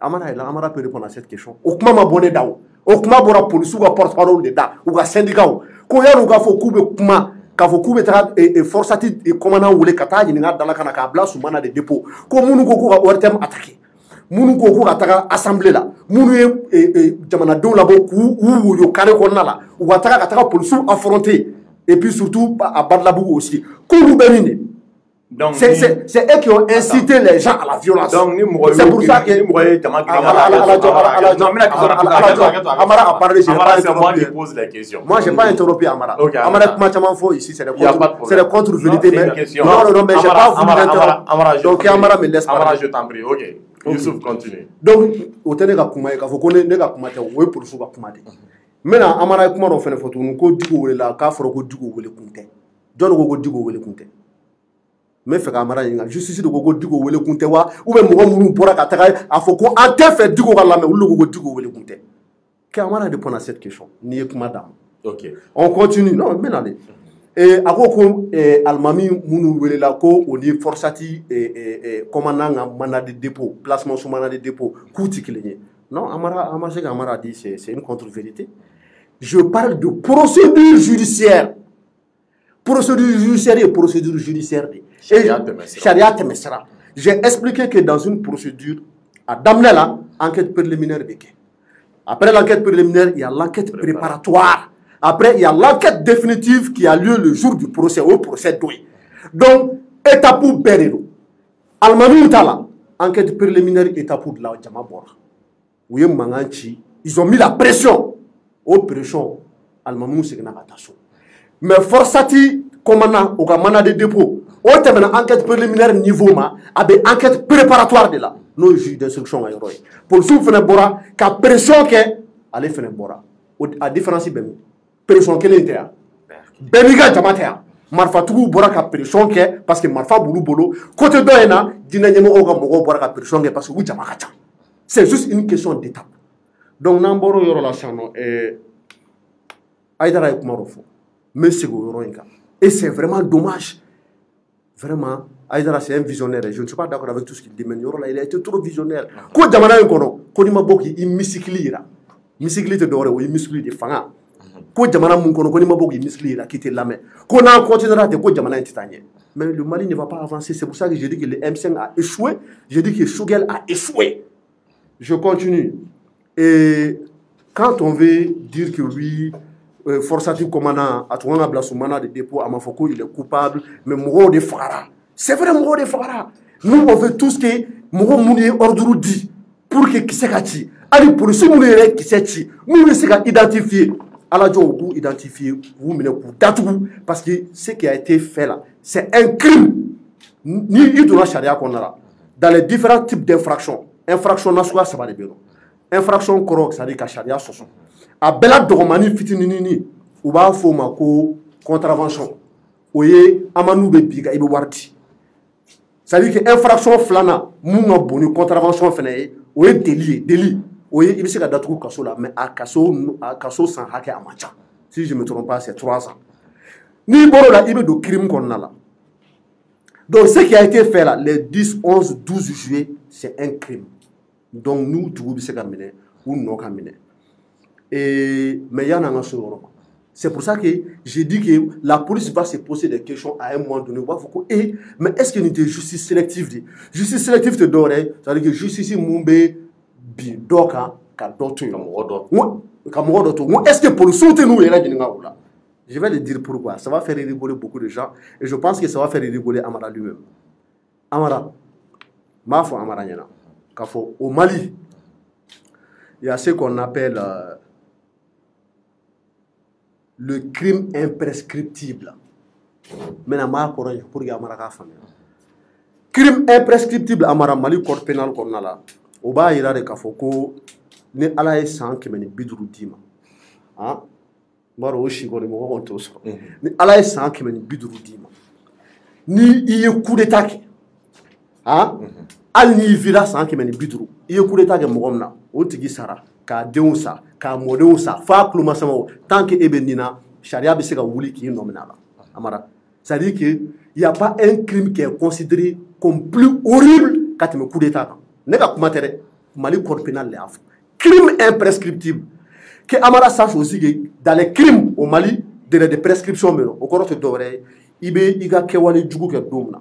amara peut répondre à cette question o kuma ma bonne dawo o kuma bora police ou porte-parole de da ou ga syndicat ko yamu ka fo kube kuma ka fo kube ta forçati komana wole kata nyini ngara dalakana ka bla sumana de dépôt ko munu ko ka ortem attaquer munu ko ka taka assemblée là munu jamana do la bo ku yo kare ko nala ou ka taka police affronter et puis surtout à Badlabou aussi ko benine. Donc c'est eux qui ont incité les gens à la violence. C'est pour ça que Amara a parlé. C'est moi qui pose la question. Moi j'ai pas interrompu Amara. Amara ici c'est des contre-vérités. Non mais j'ai pas voulu interrompre. Donc Amara me laisse parler. Amara je t'en prie. OK. Youssouf continue. Donc au tenega kuma ka fo ko ne ga kuma te wo pour so ga kuma de. Maintenant Amara kuma no fene foto ko digo wele la ka foro ko digo wele kunte. Don ko digo wele kunte. Mais fait Amara yinga justice de ko digo wele kunte wa ou be mo munu bora ka taka afoko en te fait digo ga la me ou ko digo wele kunte. Que Amara répond à cette question. Ni kuma dam. OK. On continue. Non, mais allez. Et ako almami munu wele la ko oni forçati commandant mandat de dépôt placement sous mandat de dépôt kouti kilenye. Non, Amara dit c'est une contre-vérité. Je parle de procédure judiciaire. Procédure judiciaire et procédure judiciaire. Charia Temesra. J'ai expliqué que dans une procédure, à Damnela, enquête préliminaire. Après l'enquête préliminaire, il y a l'enquête préparatoire. Après, il y a l'enquête définitive qui a lieu le jour du procès, au procès doué. Donc, étape pour Berero. Almami Utala, enquête préliminaire, étape pour la Djamabora. Oui, Manganchi, ils ont mis la pression. Au pression, Almamou Segnagatasou. Mais forçati, commandant, au mandat de dépôt, au terme de l'enquête préliminaire niveau, avec enquête préparatoire de là. Nos juges d'instruction à Yoroy. Pour sous Fenebora, qu'à pression qu'est, allez Fenebora. À différence de pression qu'elle était. Beniga Jamatea. Marfa Tougou Boraka pression qu'est, parce que Marfa Boulou Bolo, côté d'Oena, Dina Yemo Mogo Boraka pression qu'est, parce que vous Jamakacha. C'est juste une question d'étape. donc n'an bɔra o yɔrɔ la sisan nɔ Aïdara ye kuma dɔ fɔ n bɛ segin o yɔrɔ in kan et c'est vraiment dommage vraiment Aïdara c'est un visionnaire je ne suis pas d'accord avec tout ce qu'il dit mais yɔrɔ la il a été trop visionnaire ko jamana in kɔnɔ ko n'i ma bɔ k'i misikili yira misikili tɛ dɔwɛrɛ o ye misikili de fanga ko jamana mun kɔnɔ ko n'i ma bɔ k'i misikili yira k'i tɛ lamɛn ko n'an continuera ten ko jamana in tɛ taa ɲɛ mais le Mali ne va pas avancer c'est pour ça que je dis que le M5 a échoué je dis que Choguel a échoué je continue et quand on veut dire que lui forçatif commandant a tun kan ka bila sumana de dépôt a ma fɔ ko il est coupable mais mɔgɔw de fagara c'est vrai mɔgɔw de fagara nous on veut tous que mɔgɔ minnu ye ordre di pour que kisɛ ka ci hali polisi minnu yɛrɛ kisɛ ci minnu bɛ se ka identifier ala jɔ u b'u identifier k'u minɛ k'u datugu parce que ce qui a été fait là c'est un crime ni i donna sariya kɔnɔna la dans les différents types d'infractions infraction nasuguya saba de bɛ yen nɔ infraction kɔrɔ c'est à dire ka sariya sɔsɔ a bɛɛ la dɔgɔmani fitininini u b'a fɔ o ma ko contravention o ye amanu bɛ bi kan i bɛ wari di c'est à dire que infraction filanan mun ka bon ni contravention fana ye o ye délit ye délit o ye i bɛ se ka datugu kaso la mais a kaso san hakɛ a man ca si je me trompe pas c'est 3 ans n'i bɔra o la i bɛ don crime kɔnɔna la donc ce qui a été fait là les 10 11 12 juillet c'est un crime donc nous tugu bɛ se ka minɛ u nɔ ka minɛ mais yanni an ka se o yɔrɔ ma c'est pour ça que j'ai dit que la police va se poser des questions à un moment donné u b'a fɔ ko mais est-ce que nin tɛ justice sélective de justice sélective tɛ dɔwɛrɛ ye c'est à dire que justice mun bɛ bin dɔ kan ka dɔ to yen ka mɔgɔ dɔ to yen est-ce que policiers tɛ n'u yɛrɛ ɲininka o la je vais le dire pourquoi ça va faire rigoler beaucoup de gens et je pense que ça va faire rigoler Amara lui-même Amara n b'a fɔ Amara ɲɛna k'a fɔ au Mali il y a ce qu'on appelle le crime imprescriptible maintenant n b'a kɔrɔ pour que Amara k'a faamuya crime imprescriptible Amara Mali code pénal kɔnɔna la o b'a yira de k'a fɔ ko ni Ala ye san 150 d'i ma n b'a dɔn o si kɔni mɔgɔ kɔni t'o sɔrɔ ni Ala ye san 150 d'i ma ni i ye coup d'état kɛ hali n'i vira san 150 i ye coup d'état kɛ mɔgɔ min na o tigi sara k'a denw sa k'a mɔdenw sa f'a tulomasamaw tant que e bɛ nin na sariya bɛ se ka wuli k'i nɔ minɛ a la Amara c'est-à-dire que il y a pas un crime qui est considéré comme plus horrible ka tɛmɛ coup d'état kan ne ka kuma tɛ dɛ Mali code pénal de y'a fɔ crime imprescriptible que Amara sache aussi que dans les crimes au Mali délai de prescription bɛ yen o kɔrɔ tɛ dɔwɛrɛ ye i bɛ i ka kɛwale jugu kɛ don min na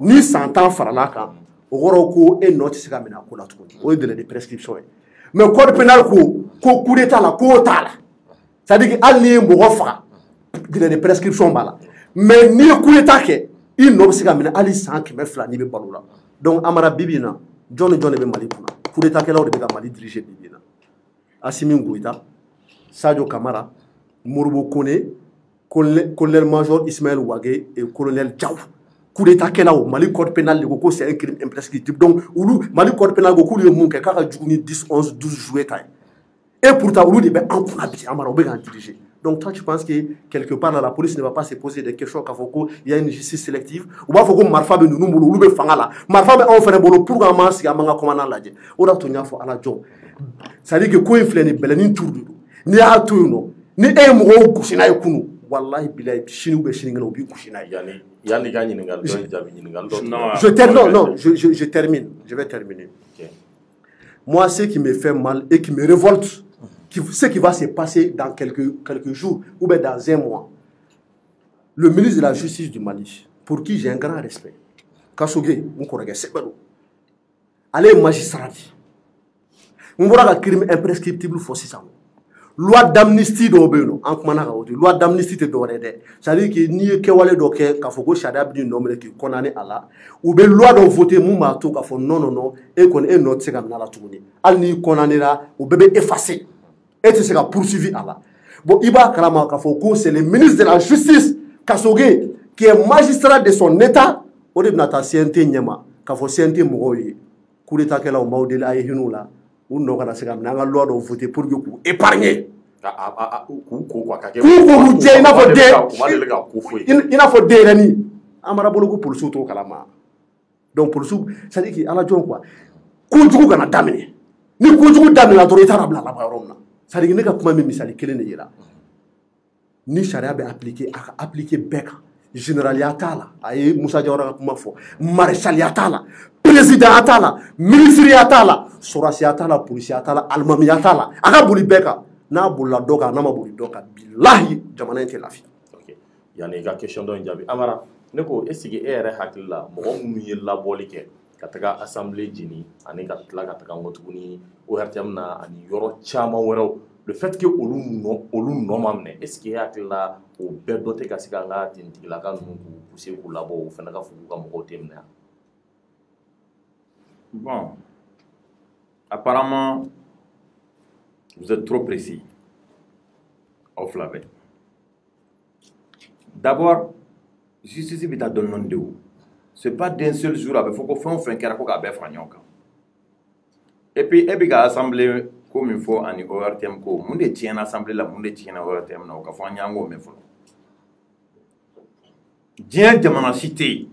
ni san 10 farala kan o kɔrɔ ko e nɔ tɛ se ka minɛ a ko la tuguni o ye délai de prescription ye mais code pénal ko coup d'état la k'o t'a la c'est à dire que hali n'i ye mɔgɔ faga délai de prescription b'a la mais n'i ye coup d'état kɛ i nɔ bɛ se ka minɛ hali san 200 n'i bɛ balo la donc Amara bi bi in na jɔn ni jɔn de bɛ Mali kunna coup d'état kɛlaw de bɛ ka Mali diriger bi bi in na Assimi Goïta Sadio Camara Moribo Koné colonel-major Ismaël Ouagé et colonel Diaw coup d'état kɛlaw Mali code pénal de ko c'est un crime imprescriptible donc olu Mali code pénal ko k'ulu ye mun kɛ k'a ka jugu ni 10 11 12 juillet ta ye et pourtant olu de bɛ an kunna bi Amara o bɛ k'an diriger donc toi tu penses que quelque part là la police ne va pas se poser des questions k'a fɔ ko il y a une justice sélective u b'a fɔ ko marifa bɛ ninnu bolo olu bɛ fanga la marifa bɛ anw fana bolo pour que an m'an sigi an b'an ka commandant lajɛ o de y'a to n y'a fɔ Ala jɔ c'est à dire que ko in filɛ nin bɛlɛnin turu de don n'i y'a to yen nɔ ni e ye mɔgɔw gosi n'a ye kunun wallahi bilahi sini ou bien sinikɛnɛ u b'i gosi n'a ye yanni ka ɲininkali dɔ jaabi ɲininkali dɔ je termine je vais terminer moi ce qui me fait mal et qui me révolte ce qui va se passer dans quelques jours ou bien dans un mois le ministre de la justice du Mali pour qui j'ai un grand respect Kassogué n kɔrɔkɛ Sɛbɛdo ale ye magistrat de n bɔra ka crime imprescriptible fɔ sisan loi d'amnistie dɔw bɛ yen nɔ an kumana kan o de loi d'amnistie tɛ dɔwɛrɛ dɛ c'est à dire que n'i ye kɛwale dɔ kɛ k'a fɔ ko sariya bɛ nɔ minɛ k'i condamner a la u bɛ loi dɔ voter mun b'a to k'a fɔ non e kɔni e nɔ tɛ se ka minɛ a la tuguni hali n'i condamné la o bɛɛ bɛ effacer e tɛ se ka poursuivre a la bon i b'a kalama k'a fɔ ko c'est le ministre de la justice Kassogué qui est magistrat de son état o de bɛna taa CNT ɲɛma k'a fɔ CNT mɔgɔw ye coup d'état kɛlaw m'aw deli a ye hinɛ u la u nɔ kana se ka minɛ an ka loi dɔw voter pour que k'u épargner k'u k'olu jɛ i n'a fɔ den i n'a fɔ denyɛrɛnin an mara bolo ko polisiw t'o kalama donc polisiw c'est à dire que Ala jɔn quoi kojugu kana daminɛ ni kojugu daminɛna dɔrɔn i taara bila laban yɔrɔ min na c'est à dire ne ka kuma min misali kelen de yira ni sariya bɛ appliquer a ka appliquer bɛɛ kan généraliya t'a la a ye Musa Jawara ka kuma fɔ maréchaliya t'a la présidentya t'a la ministriya t'a la sɔrasiya t'a la polisiya t'a la alimamiya t'a la a ka boli bɛɛ kan n'a bolila dɔ kan n'a ma boli dɔ kan bilahi jamana in tɛ lafiya. Yani i ka question dɔ in jaabi Amara ne ko est ce que e yɛrɛ hakili la mɔgɔ minnu ye labɔli kɛ ka taga assemblée jeni ani ka tila ka taga ngo tuguni ORTM na ani yɔrɔ caman wɛrɛw le fait que olu nɔ ma minɛ est ce que e hakili la o bɛɛ dɔ tɛ ka se ka an ka tentigilaka ninnu k'u pousser k'u labɔ o fana ka fɔ k'u ka mɔgɔw tɛ minɛ. Bon, apparemment vous êtes trop précis au Flavet. D'abord, justice bi ta donne de où. C'est pas d'un seul jour avec faut qu'on fait un caractère qu'on a bien fait. Et puis et puis assemblée comme il faut en ORTM ko mun de tient assemblée la mun de tient ORTM na ka fa nyango me fo. Dieu jamana cité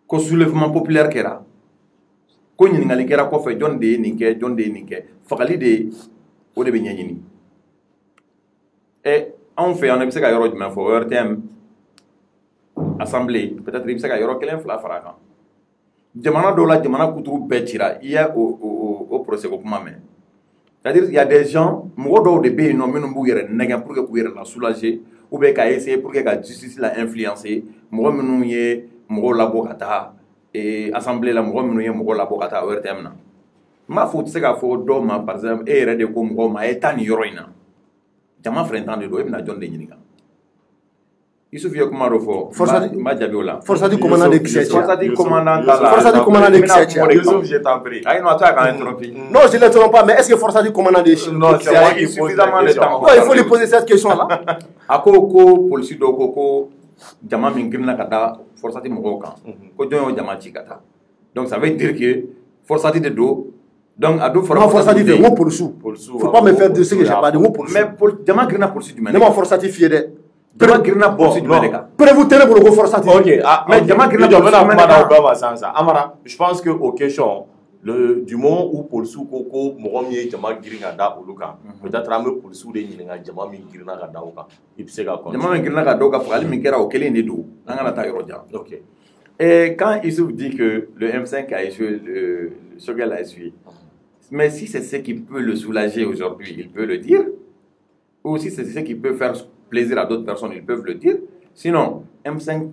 ko soulèvement populaire kera ko nyiningali kera ko fe jonde ninke fagali de o de be nyanyini. Et on fait on a bisa ka yoro juma fo ORTM assemblée peut-être bisa ka yoro kelen fla fara kan jamana do la jamana kutu betira il y a au procès ko kuma men c'est-à-dire il y a des gens mo do de be no menu bu yere nega pour que ku yere la soulager ou be ka essayer pour que la justice la influencer mo menu ye mo la bokata et assemblée la mo menu ye mo la bokata ORTM na ma faut se ka fo do ma par exemple e yere de ko mo ma etani yoro ina jama frentan de do e na jonde nyinika Youssouf Yokumaro fo ma jabiola força du commandant de Kissetia força du commandant de Kissetia Youssouf je t'en prie aïe non toi quand interrompu non je l'interromps pas mais est-ce que força du commandant de non c'est moi qui pose suffisamment de temps il faut lui poser cette question là ako police do ko jama min grimna kata força du mogo kan ko jonyo jama ci kata donc ça veut dire que força de do donc ado força du ngo police faut pas me faire dire ce que j'ai pas dit ngo police mais jama grina police du ne ma força ti fier de jama grina police du Ménéka. Prévu télé pour le forçat. Ok, mais jama grina police du Ménéka. Amara, je pense que aux questions du moment où police koko mogomi jama grina da oluka peut-être ame police de nyinga jama mi grina ka da oka ipsega kon jama mi grina ka doka fali mi kera o kelen de do ngana ta yoro ja. Ok. Et quand Youssouf dit que le M5 a échoué, le Choguel a échoué, mais si c'est ce qui peut le soulager aujourd'hui, il peut le dire. Ou si c'est ce qui peut faire plaisir à d'autres personnes, ils peuvent le dire. Sinon, M5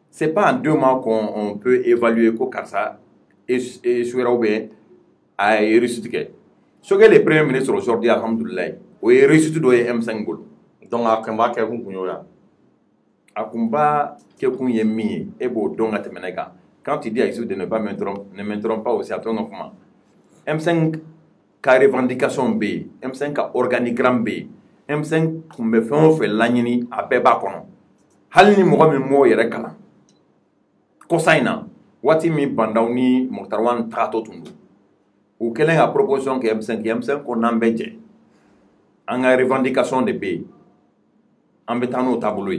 c'est pas en 2 mois qu'on peut évaluer que ça échouera ou bien a réussi. Choguel est premier ministre aujourd'hui, alhamdoulilah, ou est réussi de M5 Golo. Donc, à Kamba, Akumba quelqu'un y est mis et beau donc à Temenega. Quand tu dis à Youssouf de ne m'interromps pas aussi à ton enfant. M5 ka revendication B, M5 ka organigramme B, M5 me fait l'année à Beba Kono. Halni Mohamed Mo Yerekala. Kosaina, Wati mi Bandauni Motarwan Trato Tundu. Ou quelle est la proposition que M5 qu'on a embêté. En revendication de B. En mettant au tableau.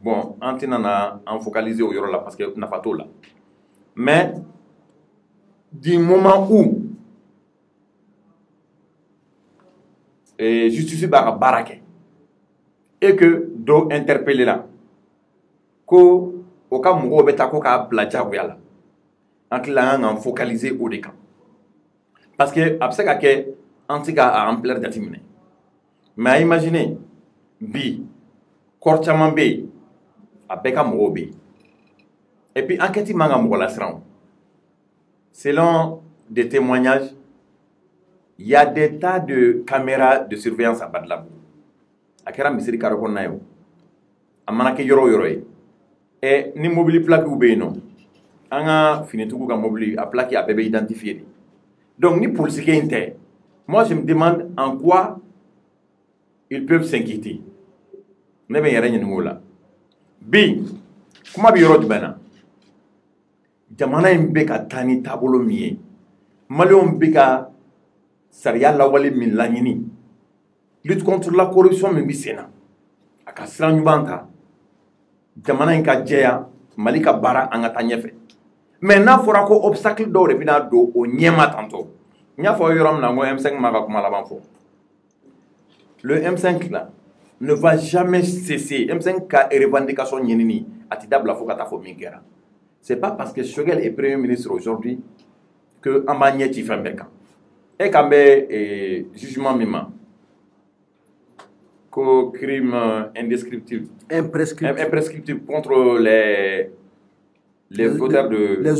Bon, on a focalisé au Yoro là parce que n'a pas tout là. Mais du moment où justice ba barake et que do interpeller là ko o ka mugo beta ko ka plaja yala antila nga focaliser au décan parce que abseka ke antika a ampleur d'atimine mais imaginez bi korchaman be abeka mugo be et puis enquête manga mugo la sran selon des témoignages. Il y a des tas de caméras de surveillance à Badlabou. A kera misiri karoko na yo. Amana ke yoro et ni mobile plaque ou non. Anga finitugu ka mobile a plaque a bébé identifié. Donc ni pour ce qui est moi je me demande en quoi ils peuvent s'inquiéter. Ne ben yara nyingo la. Bi kuma bi yoro dubana. Jamana imbe ka tani tabolo miye. Malon bika Saria lawale min laɲini lutte contre la corruption min bi senna a ka siran ɲuman ta jamana in ka jɛya Mali ka baara an ka taa ɲɛfɛ mais n'a fɔra ko obstacle dɔw de bɛna don o ɲɛma tantôt n y'a fɔ yɔrɔ min na n ko M5 ma ka kuma laban fɔ le M5 là ne va jamais cesser M5 ka revendication ɲinini a ti dabila fo ka taa fɔ min kɛra c'est pas parce que Choguel est premier ministre aujourd'hui que an b'a ɲɛ ci fɛn bɛɛ kan e kan bɛ jugement min ma ko crime indescriptible imprescriptible contre les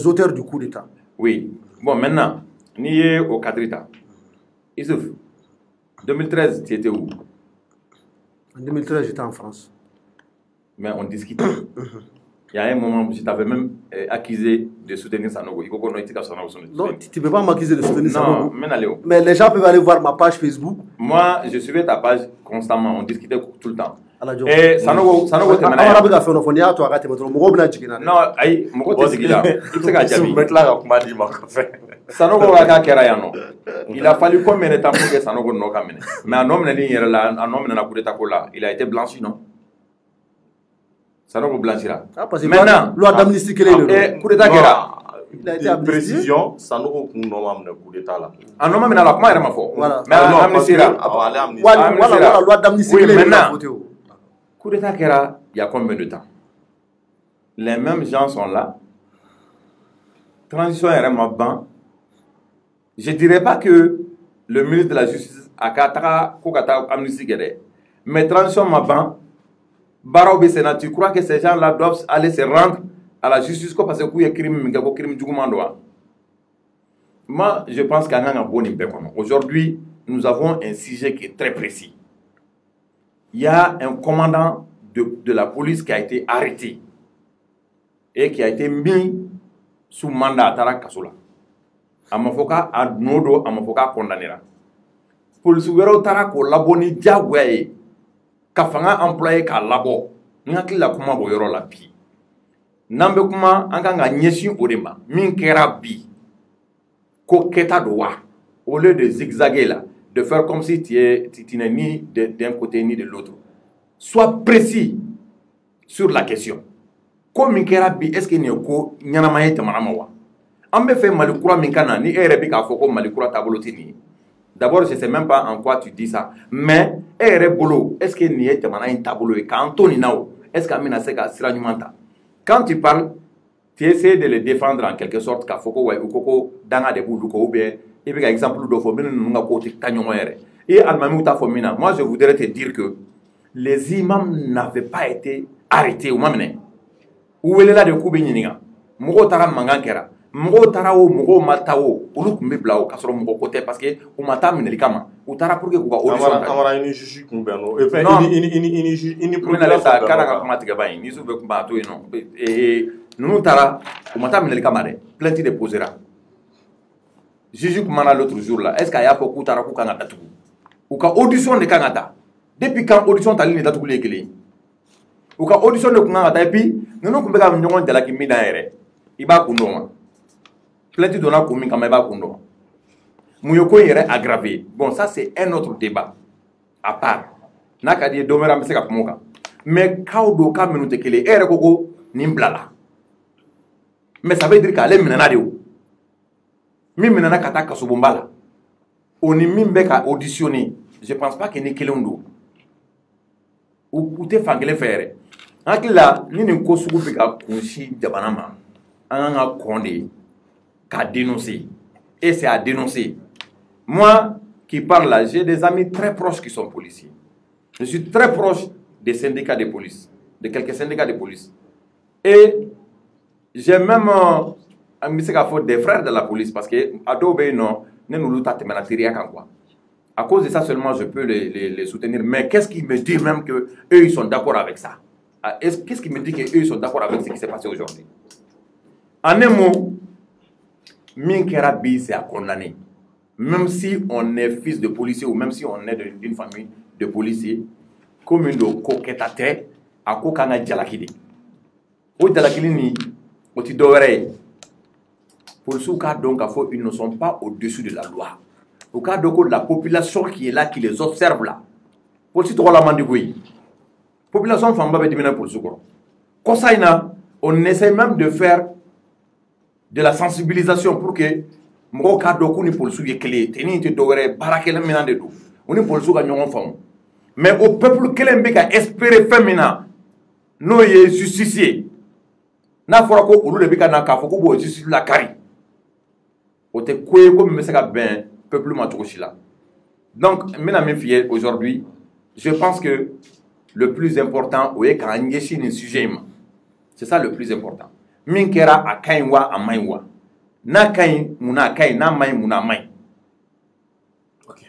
auteurs du coup d'État. Oui. Bon, maintenant, ni est au cadre. Issouf, 2013, tu étais où? En 2013, j'étais en France. Mais on discutait. Il y a un moment où je t'avais même accusé de soutenir Sanogo. Non, tu ne peux pas m'accuser de soutenir Sanogo. Non, mais les gens peuvent aller voir ma page Facebook. Moi, je suivais ta page constamment. On discutait tout le temps. Et Sanogo, t'es maintenant. Non, aïe, Moko t'es Zigila. Tu sais qu'à Djabi. Sanogo a kera yano. Il a fallu combien de temps pour que Sanogo ne kamene. Mais un homme n'a coup d'état là. Il a été blanchi, non? Sanogo blanchira. Maintenant, loi d'amnistie quelle est coup d'état kera. Il a été amnistié. Précision, Sanogo n'a coup d'état là. Un homme n'a la comment il m'a fait. Mais amnistira. Voilà, loi d'amnistie quelle est maintenant. Coup d'état kera, il y a combien de temps? Les mêmes gens sont là. Transition RM ban. Je ne dirais pas que le ministre de la Justice a kata amnistie kere. Mais transition ban. Barao Bessena, tu crois que ces gens-là doivent aller se rendre à la justice parce qu'il y a un crime du gouvernement? Moi, je pense qu'il y a un bon impact. Aujourd'hui, nous avons un sujet qui est très précis. Il y a un commandant de la police qui a été arrêté et qui a été mis sous mandat à Tara Kasola. Amafoka a nodo, Amafoka condamné. Police ouvert Tara ko laboni diagwe. Ka fanga employé ka labo ngaki la kuma bo yoro la bi nambe kuma anga nga ɲɛsin o de ma min kɛra bi ko kɛta do wa au lieu de zigzaguer là de faire comme si tu n'es ni d'un côté ni de l'autre sois précis sur la question ko min kɛra bi est-ce que ni ko ɲanama ye jamana ma wa an bɛ fɛ Mali kura min kana ni e yɛrɛ bi k'a fɔ ko Mali kura taabolo tɛ nin ye. D'abord, je ne sais même pas en quoi tu dis ça. Mais, est-ce que n'y est tabolo est-ce que quand tu parles, tu essaies de les défendre en quelque sorte. Moi, je voudrais te dire que les imams n'avaient pas été arrêtés au moment où il est là de Koubiniga. Mougotara Mangankera. Mogo tarao mogo matao olu kun be bila o kasoro mogo côté parce que o mata mineli kama o tara pour que ko audition amara ini juge kun beno e fait ini procureur sa kana ka kuma tiga bayin ni su be kuma to ino nunu tara o mata mineli kama de plainte déposera juge kumana l'autre jour là est-ce qu'il y a beaucoup tara ku kana datugu ou ka audition de kanata depuis quand audition tali ni datugu le kele ou ka audition de kunga ta et puis nunu kumbe ka nyongo dala ki mina ere iba kundo plainte donna commune quand même pas kondo muyoko yere aggravé. Bon, ça c'est un autre débat à part n'a dit domera me se ka pomoka mais kaudo ka minute kele ere koko nimblala mais ça veut dire qu'elle minana de mi minana kata kasobombala oni mimbe ka auditionner. Je pense pas que ni kelendo ou te fangele faire akila ni ni ko sugu be ka kunshi jabana ma anga konde à dénoncer. Et c'est à dénoncer. Moi qui parle là, j'ai des amis très proches qui sont policiers. Je suis très proche des syndicats de police, de quelques syndicats de police. Et j'ai même des frères de la police parce que Adobe non, à cause de ça seulement je peux les soutenir. Mais qu'est-ce qui me dit même que eux ils sont d'accord avec ça? Qu'est-ce qui me dit que eux ils sont d'accord avec ce qui s'est passé aujourd'hui? En un mot, Minkerabi, c'est à condamner. Même si on est fils de policier ou même si on est d'une famille de policiers, comme une coquetate, à kokanga jalakidi. Au jalakidi ni, au tidoré. Pour ce cas, donc, ils ne sont pas au-dessus de la loi. Au cas de la population qui est là, qui les observe là. Pour ce la mandigoui. Population femme va pour le secours. On essaie même de faire de la sensibilisation pour que mɔgɔw k'a dɔn k'u ni policiers ye kelen ye tenni tɛ dɔwɛrɛ ye baarakɛla minɛn de don u ni policiers ka ɲɔgɔn faamu mais o peuple kelen bɛ ka espérer fɛn min na n'o ye justice ye n'a fɔra ko olu de bɛ ka na k'a fɔ k'u b'o justice lakari o tɛ ko ye ko min bɛ se ka bɛn peuple ma cogo si la donc n bɛna min f'i ye aujourd'hui je pense que le plus important o ye k'an ɲɛsin nin sujet in ma c'est ça le plus important min kɛra a ka ɲi wa a man ɲi wa n'a ka ɲi mun na a ka ɲi n'a man ɲi mun na a man ɲi. ok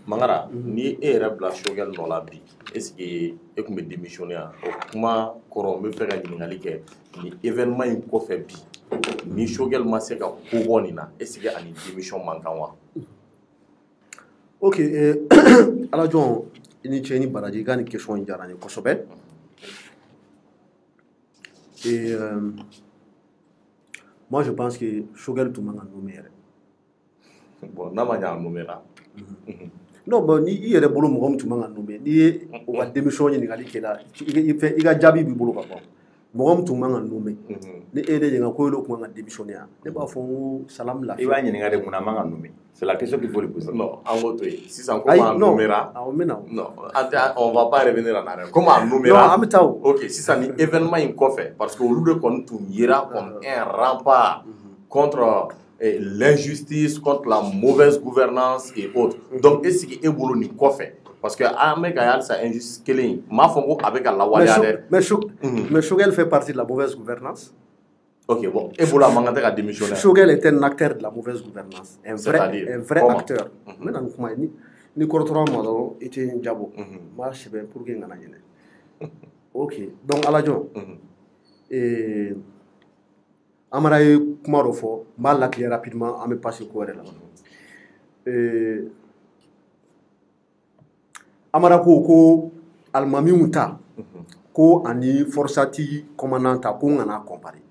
Mangara ni e yɛrɛ bila Choguel nɔ la bi est-ce que e tun bɛ démissionner wa o kuma kɔrɔ n bɛ fɛ ka ɲininkali kɛ ni événement in kɔfɛ bi ni Choguel ma se ka ko bɔ nin na est-ce que ani démission man kan wa. ok Alajon i ni cɛ ni baraji i ka nin question in diyara n ye kosɛbɛ et moi je pense que Choguel tun man ka nommé yɛrɛ. bon n'a ma ɲɛ a nommé la. non bon ni i yɛrɛ bolo mɔgɔ min tun man ka nommé n'i ye o ka démission ɲininkali kɛ la i ka jaabi b'i bolo ka ban mɔgɔ min tun man ka nommé ni e de ɲininka ko olu tun man ka démissionner yan ne b'a fɔ n ko salam lafiya. I b'a ɲininka de mun na a man ka nommé c'est la question qu'il faut lui poser. non an k'o to yen sisan ko maa nommera. awɔ n bɛ na. non on va pas revenir en arrière comme a nommera. non an bɛ taa o. ok sisan ni événement in kɔfɛ parce que olu de kɔni tun yera comme un rempart contre l'injustice, contre la mauvaise gouvernance et autres. Donc, est-ce que e bolo nin kɔfɛ parce que an bɛ ka halisa injustice kelen m'a fɔ ko a bɛ ka lawaleya dɛ. mais Choguel fait partie de la mauvaise gouvernance. ok bon e bolo a man kan tɛ ka démissionner. Choguel est un acteur de la mauvaise gouvernance. un vrai acteur. n bɛ na nin kuma ye ni kɔrɔtɔra ma dɔrɔn i tɛ n jabɔ n b'a sɛbɛn pour que n kana ɲinɛ. ok donc Alajon Amara ye kuma dɔ fɔ n b'a laclerer rapidement an bɛ passer ko wɛrɛ la. Amara ko alimamiw ta ko ani Forsati commandant ta ko n kana comparer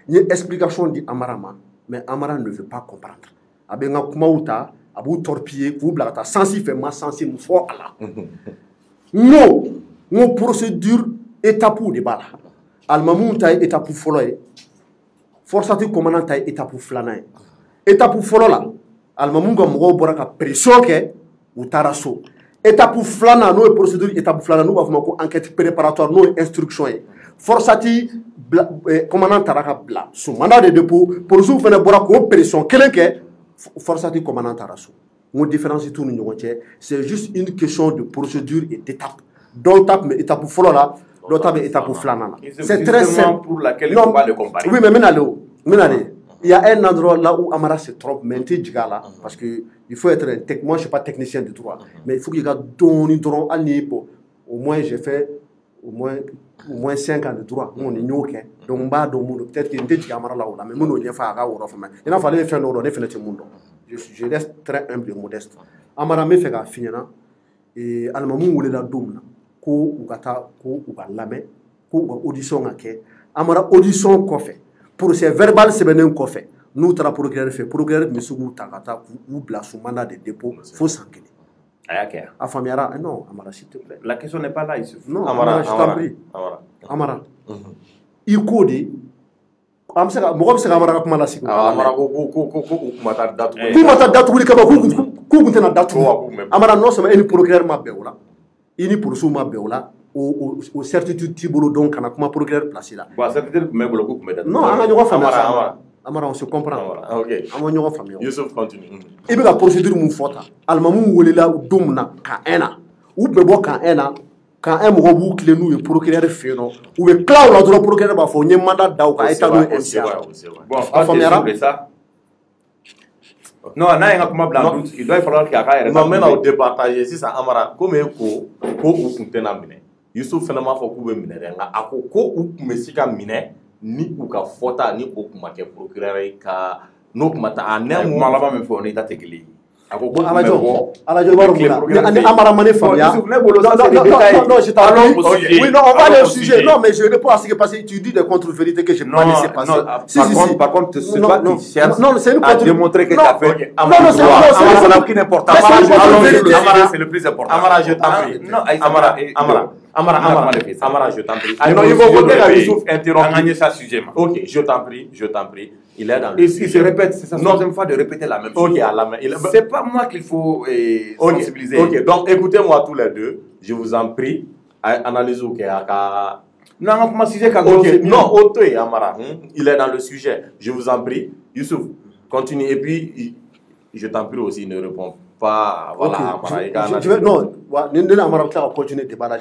n ye explication di Amara ma mais Amara ne veut pas comprendre a bɛ n ka kumaw ta a b'u torpiller k'u bila ka taa sansi fɛ n ma sansi min fɔ a la n ko procédure étape de b'a la alimamiw ta ye étape fɔlɔ ye Forsati commandant ta ye étape filanan ye étape fɔlɔ la alimamiw ka mɔgɔw bɔra ka pression kɛ u taara so étape filanan n'o ye procédure étape filanan n'u b'a fɔ ma ko enquête préparatoire n'o ye instruction ye Forsati commandant taara ka bila so mandat de dépôt policiers fana bɔra k'o pression kelen kɛ Forsati commandant taara so n ko différence t'u ni ɲɔgɔn cɛ c'est juste une question de procédure et d'étape dɔw ta tun bɛ étape fɔlɔ la dɔw ta bɛ étape filanan la c'est très simple pour laquelle il faut pas le comparer. oui mais n bɛna ale il y a un endroit là où Amara se trompe mais n tɛ jigin a la parce que il faut être moi je suis pas technicien de droit mais il faut qu'il ka dɔɔni dɔrɔn hali ni bon au moins j'ai fait au moins 5 ans de droit n kɔni n y'o kɛ donc n b'a dɔn mun don peut-être que n tɛ jigin Amara la o la mais n bɛ n'o ɲɛfɔ a ka wɔrɔ fana i n'a fɔ ale ye fɛn dɔw dɔn ne fana tɛ mun dɔn je reste très humble et modeste Amara n bɛ fɛ k'a f'i ɲɛna alimamiw welela don min na ko u ka taa ko u ka lamɛn ko u ka audition ka kɛ Amara audition kɔfɛ procès verbal sɛbɛnnen kɔfɛ n'u taara procureur fɛ procureur tun bɛ se k'u ta ka taa k'u bila sous mandat de dépôt fo san kelen. a y'a kɛ a faamuyara non Amara s'il te plaît. la question n'est pas là ici. non Amara je t'en prie Amara i ko de an bɛ se ka mɔgɔ bɛ se ka Amara ka kuma lasigi. Amara ko u kuma taa datuguli. k'u ma taa datuguli kama k'u kun tɛna datugu Amara non seulement e ni procureur ma bɛn o la i ni policiers ma bɛn o la o certitude t'i bolo donc kana kuma procureur place la. bon certitude tun bɛ bolo k'u tun bɛ datugu. non an ka ɲɔgɔn faamuya Amara on se comprend. ok an ka ɲɔgɔn faamuya. Youssouf continue. i bɛ ka procédure mun fɔ tan alimamiw welela don min na kan 1 na u bɛ bɔ kan 1 na kan 1 mɔgɔw b'u tilen n'u ye procureur fɛ yen nɔ u bɛ tila o la dɔrɔn procureur b'a fɔ n ye mandat da o kan a ye taa n'o ye MCA. bon a faamuyara. non n'a ye n ka kuma bila en doute il doit falloir k'a ka yɛrɛ. non n bɛna o départager sisan Amara komi e ko u tun tɛna minɛ Youssouf fana m'a fɔ k'u bɛ minɛ dɛ nka a ko u tun bɛ se ka minɛ ni u ka fɔta ni o tun ma kɛ procureur ye ka n'o tun ma taa a nɛ kuma laban min fɔ o ni ta tɛ kelen ye. Bon, Alajo, oui, non, on va aller au sujet. Non, mais je réponds à ce que parce que tu dis des contre-vérités que je n'ai pas laissé passer. Par contre, c'est pas non, c'est une contre-vérité. à démontrer que tu as fait. Non, c'est n'a aucune importance. C'est le plus important. Amara, je t'en prie. Amara, je t'en prie. Il faut voter à Youssouf interrompre sa sujet. Ok, je t'en prie. Il est dans le sujet. Il se répète, c'est sa troisième fois de répéter la même chose. Ok, c'est pas moi qu'il faut sensibiliser. Ok, donc écoutez-moi tous les deux. Je vous en prie. Analysez au Kéaka. Non, comment sujet non, Amara, il est dans le sujet. Je vous en prie. Youssouf, continue. Et puis, je t'en prie aussi, ne réponds pas. Voilà, okay. Je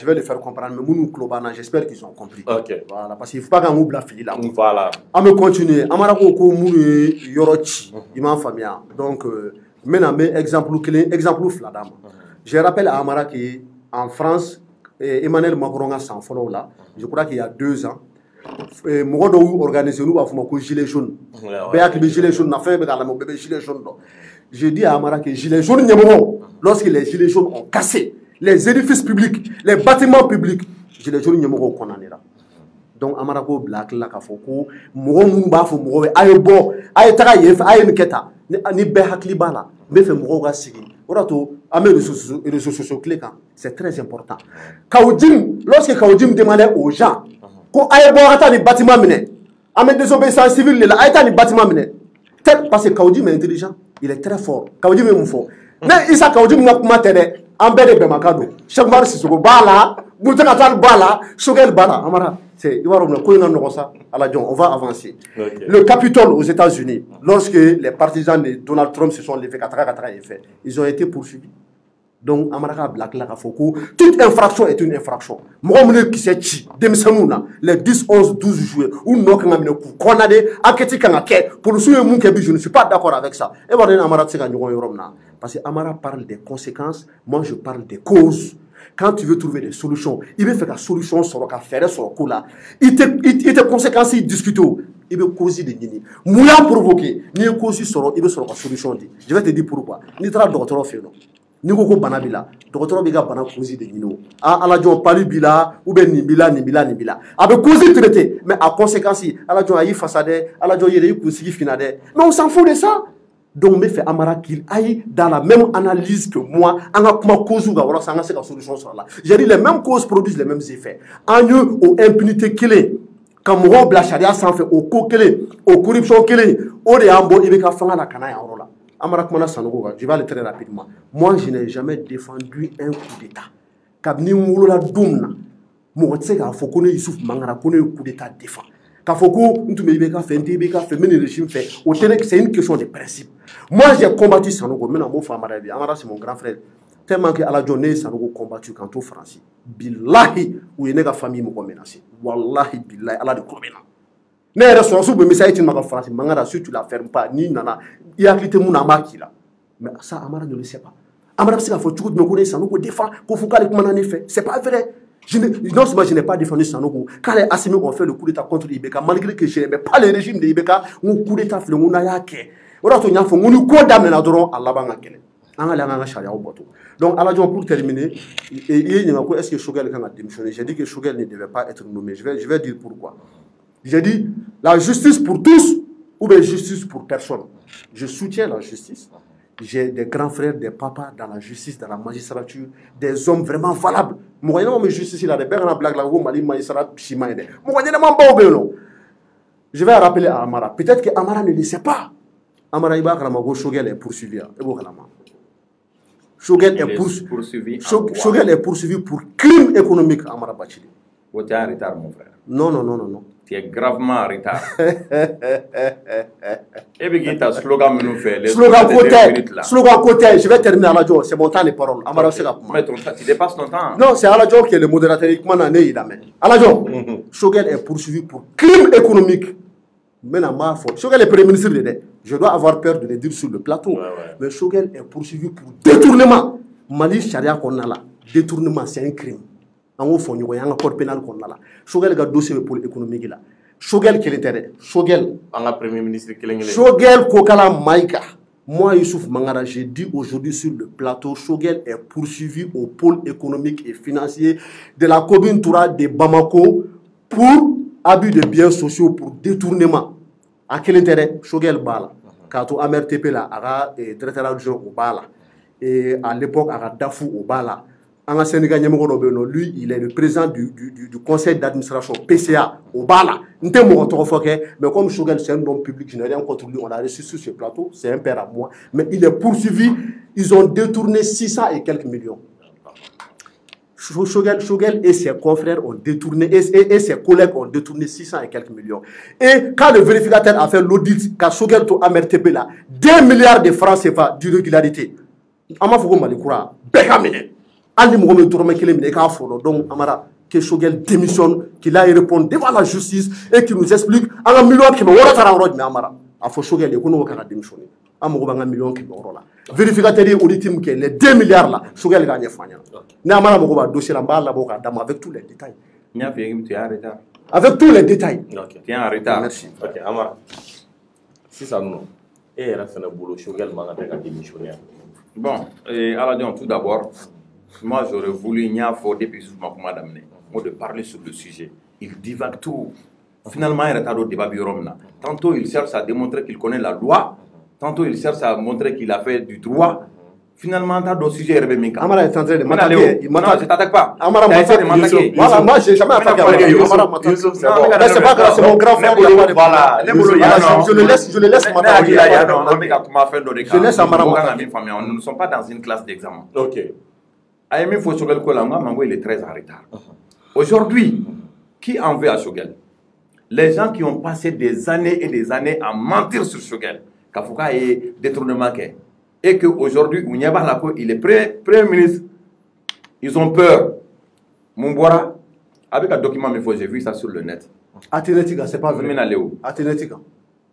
vais le faire comprendre. Mais j'espère qu'ils ont compris. Ok. Voilà, parce qu'il ne faut pas qu'on oublie la fille là. Voilà. On va continuer. Amara ko muru yorochi. Il m'a famille. Donc, maintenant, exemple fladam. Je rappelle à Amara qu'en France, Emmanuel Macron a s'en follow là. Je crois qu'il y a 2 ans. Moi, nous organisons nous avons un gilet jaune. Gilet jaune, gilet jaune. Je dis à Amara que gilet jaune, lorsque les gilets jaunes ont cassé les édifices publics, les bâtiments publics, gilet jaune, nous condamnera. Donc Amara ko black la kafoko, mo mumba fo mo ayebo, ayetaka yef ayenketa, ni be hakli bala, me fe mo ga sigi. Orato amé les sociaux clés c'est très important. Lorsque Kaoudim demandait aux gens ko ayebo ata ni bâtiment mine, amé désobéissance civile là, ayeta ni bâtiment mine. Parce que Kaoudim est intelligent, il est très fort. Kaoudim est fort. Mais Issa Kaoudim n'a pas télé, embêté Bemakado. Chaque fois c'est ce bala, Boutakatal bala, Shogel bala. Amara, c'est on va avancer. Okay. Le Capitole aux États-Unis, lorsque les partisans de Donald Trump se sont levés, ils ont été poursuivis. Donc, Amara Black la Foko, toute infraction est une infraction. Moi, qui s'est chi, les 10, 11, 12 juillet, ou non, qu'on a des enquêtes pour le souvenir, je ne suis pas d'accord avec ça. Et voilà, Amara parce que Amara parle des conséquences, moi je parle des causes. Quand tu veux trouver des solutions, il veut faire la solution sur le faire sur le coup là. Il te conséquences, il discute. Il veut causer des nini. Mouya provoquer, ni causer sur il veut sur la solution. Je vais te dire pourquoi. Ni tra docteur fait non. Ni ko banabila. Docteur biga bana causer des nini. Ah ala jon palu bila ou ben ni bila. Avec causer traité, mais à conséquence, ala jon ayi façade, ala jon yere kusi finade. Mais on s'en fout de ça. Donc, me fait Amara qu'il aille dans la même analyse que moi, en a comment cause ou gawara sanga c'est la solution sur là. J'ai dit les mêmes causes produisent les mêmes effets. En eux, aux impunités clés, quand mon bla charia s'en fait au co clé, aux corruptions clés, au réambo, il va faire la canaille en rola. Amara Kmana Sanogo, je vais aller très rapidement. Moi, je n'ai jamais défendu un coup d'État. Kabni Moulola Doumna, Mouatsega, faut qu'on ait Youssouf Mangara, qu'on ait un coup d'État défend. Kafoko, c'est une question de principe. Moi, j'ai combattu Sanogo, maintenant, Amara, c'est mon grand frère. Tellement que à la journée, Sanogo combattu quand au Francis. Billahi, où il y a une famille qui menacée. Wallahi, billahi, Allah de Komena. Mais la source de message est une France, Mangara, si tu la fermes pas, ni nana, il y a clité mon amaki là. Mais ça, Amara ne le sait pas. Amara, c'est la faute de me connaître, Sanogo défend, pour Foucault, comment en effet. C'est pas vrai. Non seulement je n'ai pas défendu Sanogo, quand les Assimés ont fait le coup d'État contre Ibeka, malgré que je n'aimais pas le régime de Ibeka, on coup d'État fait le Mounayake. On nous condamne à Allah Bangakele. Donc, pour terminer, est-ce que Shogel a démissionné? J'ai dit que Shogel ne devait pas être nommé. Je vais dire pourquoi. J'ai dit la justice pour tous ou bien justice pour personne. Je soutiens la justice. J'ai des grands frères, des papas dans la justice, dans la magistrature, des hommes vraiment valables. Je vais rappeler à Amara. Peut-être que Amara ne le sait pas. Amara Iba Kalamago Shogel est poursuivi. Shogel est poursuivi pour crime économique à Amara Bachili. Tu es en retard, mon frère. Non. Tu es gravement en retard. Et bien, tu as slogan nous fait. Slogan côté. Je vais terminer à la joie. C'est mon temps de parole. Amara Sega. Mais tu dépasses ton temps. Non, c'est à la joie qui est le modérateur. À la joie. Shogel est poursuivi pour crime économique. Maintenant, Shogel est premier ministre de l'aide. Je dois avoir peur de le dire sur le plateau. Mais Shogel est poursuivi pour détournement. Mali Sharia qu'on a là. Détournement, c'est un crime. En fait, il y a un code pénal qu'on a là. Shogel a un dossier pour l'économie là. Shogel qui est Shogel. En premier ministre qui est Shogel Kokala Maïka. Moi, Youssouf Mangara, j'ai dit aujourd'hui sur le plateau, Choguel est poursuivi au pôle économique et financier de la commune Toura de Bamako pour abus de biens sociaux, pour détournement. À quel intérêt? Choguel Bala. Quand on a MRTP là, à directeur adjoint au Bala. Et à l'époque, à Dafou au Bala. Lui, il est le président du conseil d'administration PCA au Bala. Mais comme Choguel, c'est un homme public, je n'ai rien contre lui, on l'a reçu sur ce plateau, c'est un père à moi. Mais il est poursuivi, ils ont détourné 600 et quelques millions. Choguel et ses confrères ont détourné, et ses collègues ont détourné 600 et quelques millions. Et quand le vérificateur a fait l'audit, quand Choguel a MRTP là, 2 milliards de francs CFA d'irrégularité. Ama Fogo Malikoura, Bekamine. Ali Mohamed Tourme Kelemine Kafolo, donc Amara, que Choguel démissionne, qu'il aille répondre devant la justice et qu'il nous explique un million qui me voit à la mais Amara. A fait Choguel, il a démissionné. Un million qui me voit là. Vérificateur et auditim qui les 2 milliards là, Choguel gagne Fanya. N'Amara Mogoba, dossier là, la boca d'âme avec tous les détails. Avec tous les détails. Tiens, en retard. Merci. Ok, Amara. Si ça nous. Et il a fait un boulot, Choguel m'a démissionné. Bon, Aladion, tout d'abord, moi j'aurais voulu, il y a fort depuis ce moment de parler sur le sujet. Il divague tout. Finalement, il y a un débat. Tantôt, il cherche à démontrer qu'il connaît la loi. Tantôt, il cherche à montrer qu'il a fait du droit. Finalement, t'as d'autres sujets. Amara est en train de m'attaquer. Non, je t'attaque pas. Amara m'a attaqué. Voilà, moi, j'ai jamais attaqué. Amara m'a attaqué. C'est pas grave, c'est mon grand frère. Voilà. Je le laisse m'attaquer. Je laisse Amara m'attaquer. Nous ne sommes pas dans une classe d'examen. Ok. Ayemi Fochogel Kolanga, Mango, il est très en retard. Aujourd'hui, qui en veut à Choguel? Les gens qui ont passé des années et des années à mentir sur Choguel, Kafouka est détournement, et qu'aujourd'hui, il est premier ministre, ils ont peur. Mumbora, avec un document, j'ai vu ça sur le net. Athénética, c'est pas vrai. Ménaléo. Athénética.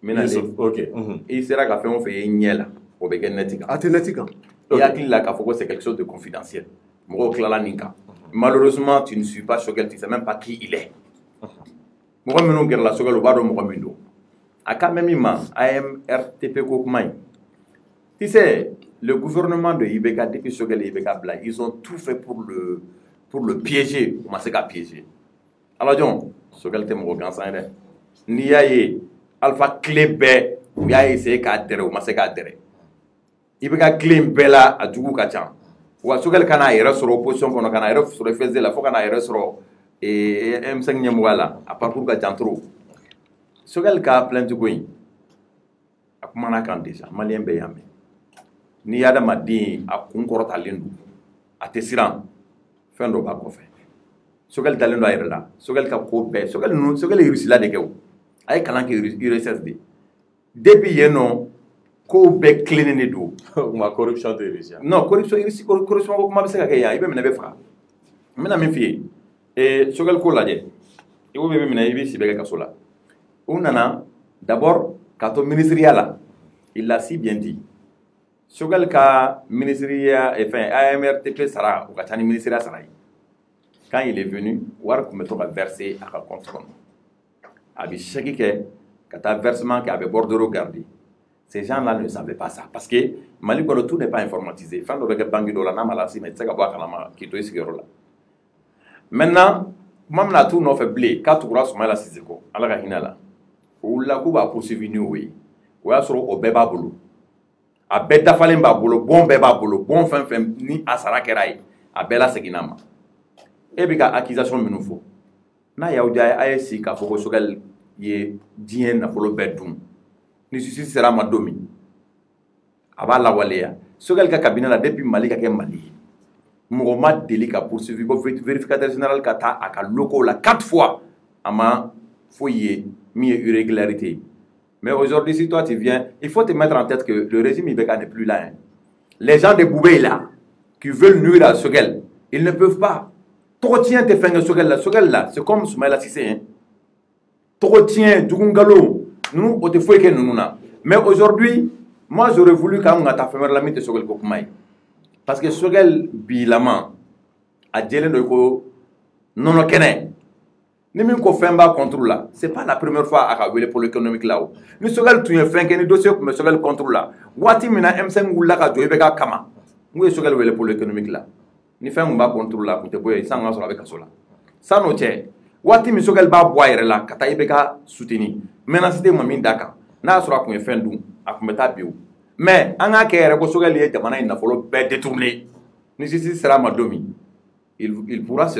Ménaléo. Ok. Il sera qu'à faire un fait une au Béguenética. Athénética. Il y a qu'il a c'est quelque chose de confidentiel. Malheureusement, tu ne suis pas Choguel, tu ne sais même pas qui il est. Moi, je ne sais pas Choguel, AMRTP Kokumaï. Tu sais, le gouvernement de Ibeka, depuis Choguel et Ibeka Bla, ils ont tout fait pour le piéger. Comment c'est qu'à piéger? Alors, donc, Choguel te mon grand sang. Ni aye Alpha Clébé, il a essayé qu'à terre, ou c'est qu'à terre. Ibeka Clem Bella à Djougou Kachan. Ou à Choguel Kana, il reste sur l'opposition, qu'on a Kana, sur le faisait la fois qu'on a reste sur M5 Nyamouala, à parcours Kachan trop. Choguel Ka plein de Gouin. A Kumana Kan déjà, Malien Beyame. Ni Adam Madi, a Kunkorot à Lindou, à Tessiran, fin de Bakofe. Choguel Talendo à Irla, Choguel Kapope, Choguel est russi là de Gao. Aïe Kalan qui est RSSD. Depuis Yeno, ko be clean ne do ma corruption de Russia. Non, corruption ko ma be se ka ke ya ibe mena be fa mena me fie et Choguel ko laje e wo be mena ibe si be ka sola unana d'abord quand au ministériel il l'a si bien dit Choguel ka ministériel enfin AMRTP sara ou ka tani ministériel sara quand il est venu war ko metto ka verser à compte comme abi chaki ke kata versement qui avait bordereau gardé. Ces gens-là ne savaient pas ça. Parce que Mali, tout n'est pas informatisé. Maintenant, même la tout n'a fait blé. Quand tu vois la Sizeko, à la Rahina, ou la Kuba poursuivi nous, oui. Ou à sur au Beba Boulou. À Beta Falemba Boulou, bon Beba Boulou, bon fin ni à Sarakerai, à Bella Seginama. Et bien, accusation de nous. Na Yaoudia ASI, qu'a fait Choguel, y dien à Polo Bedroom. Ni justice sera ma domi. Aba la walea. Choguel ka cabinet là depuis Mali ka Mali. Mohamed Deli ka poursuivi le vérificateur général kata aka loko la 4 fois ama foyer mi irrégularité. Mais aujourd'hui si toi tu viens, il faut te mettre en tête que le régime Ibeka n'est plus là. Hein. Les gens de Boubé là qui veulent nuire à Choguel, ils ne peuvent pas. Trop tient te faire Choguel là, c'est comme Soumaïla Cissé hein. Trop tient Djougungalo. Nous, on te fait que nous n'a. Mais aujourd'hui, moi j'aurais voulu quand on a ta femelle la mise de Choguel Kokumaï. Parce que Choguel Bilama a dit que non, non, ni min ko fɛn b'a contre la c'est pas la première fois a ka wele pôle économique la o ni Sogɛl tun ye fɛn kɛ ni dossier tun bɛ Sogɛl contre la waati min na M5 wulila ka jɔ i bɛ ka kama n ko ye Sogɛl wele pôle économique la ni fɛn tun b'a contre la kun tɛ bɔ yen san ka sɔrɔ a bɛ kaso la san'o cɛ waati min Sogɛl b'a bɔ a yɛrɛ la ka taa i bɛ ka soutenir menace tɛ ma min d'a kan n'a y'a sɔrɔ a tun ye fɛn dun a tun bɛ taa bi o mais an k'a kɛ yɛrɛ ko Sogɛl ye jamana in nafolo bɛɛ détourné ni justice sera ma don min il pourra se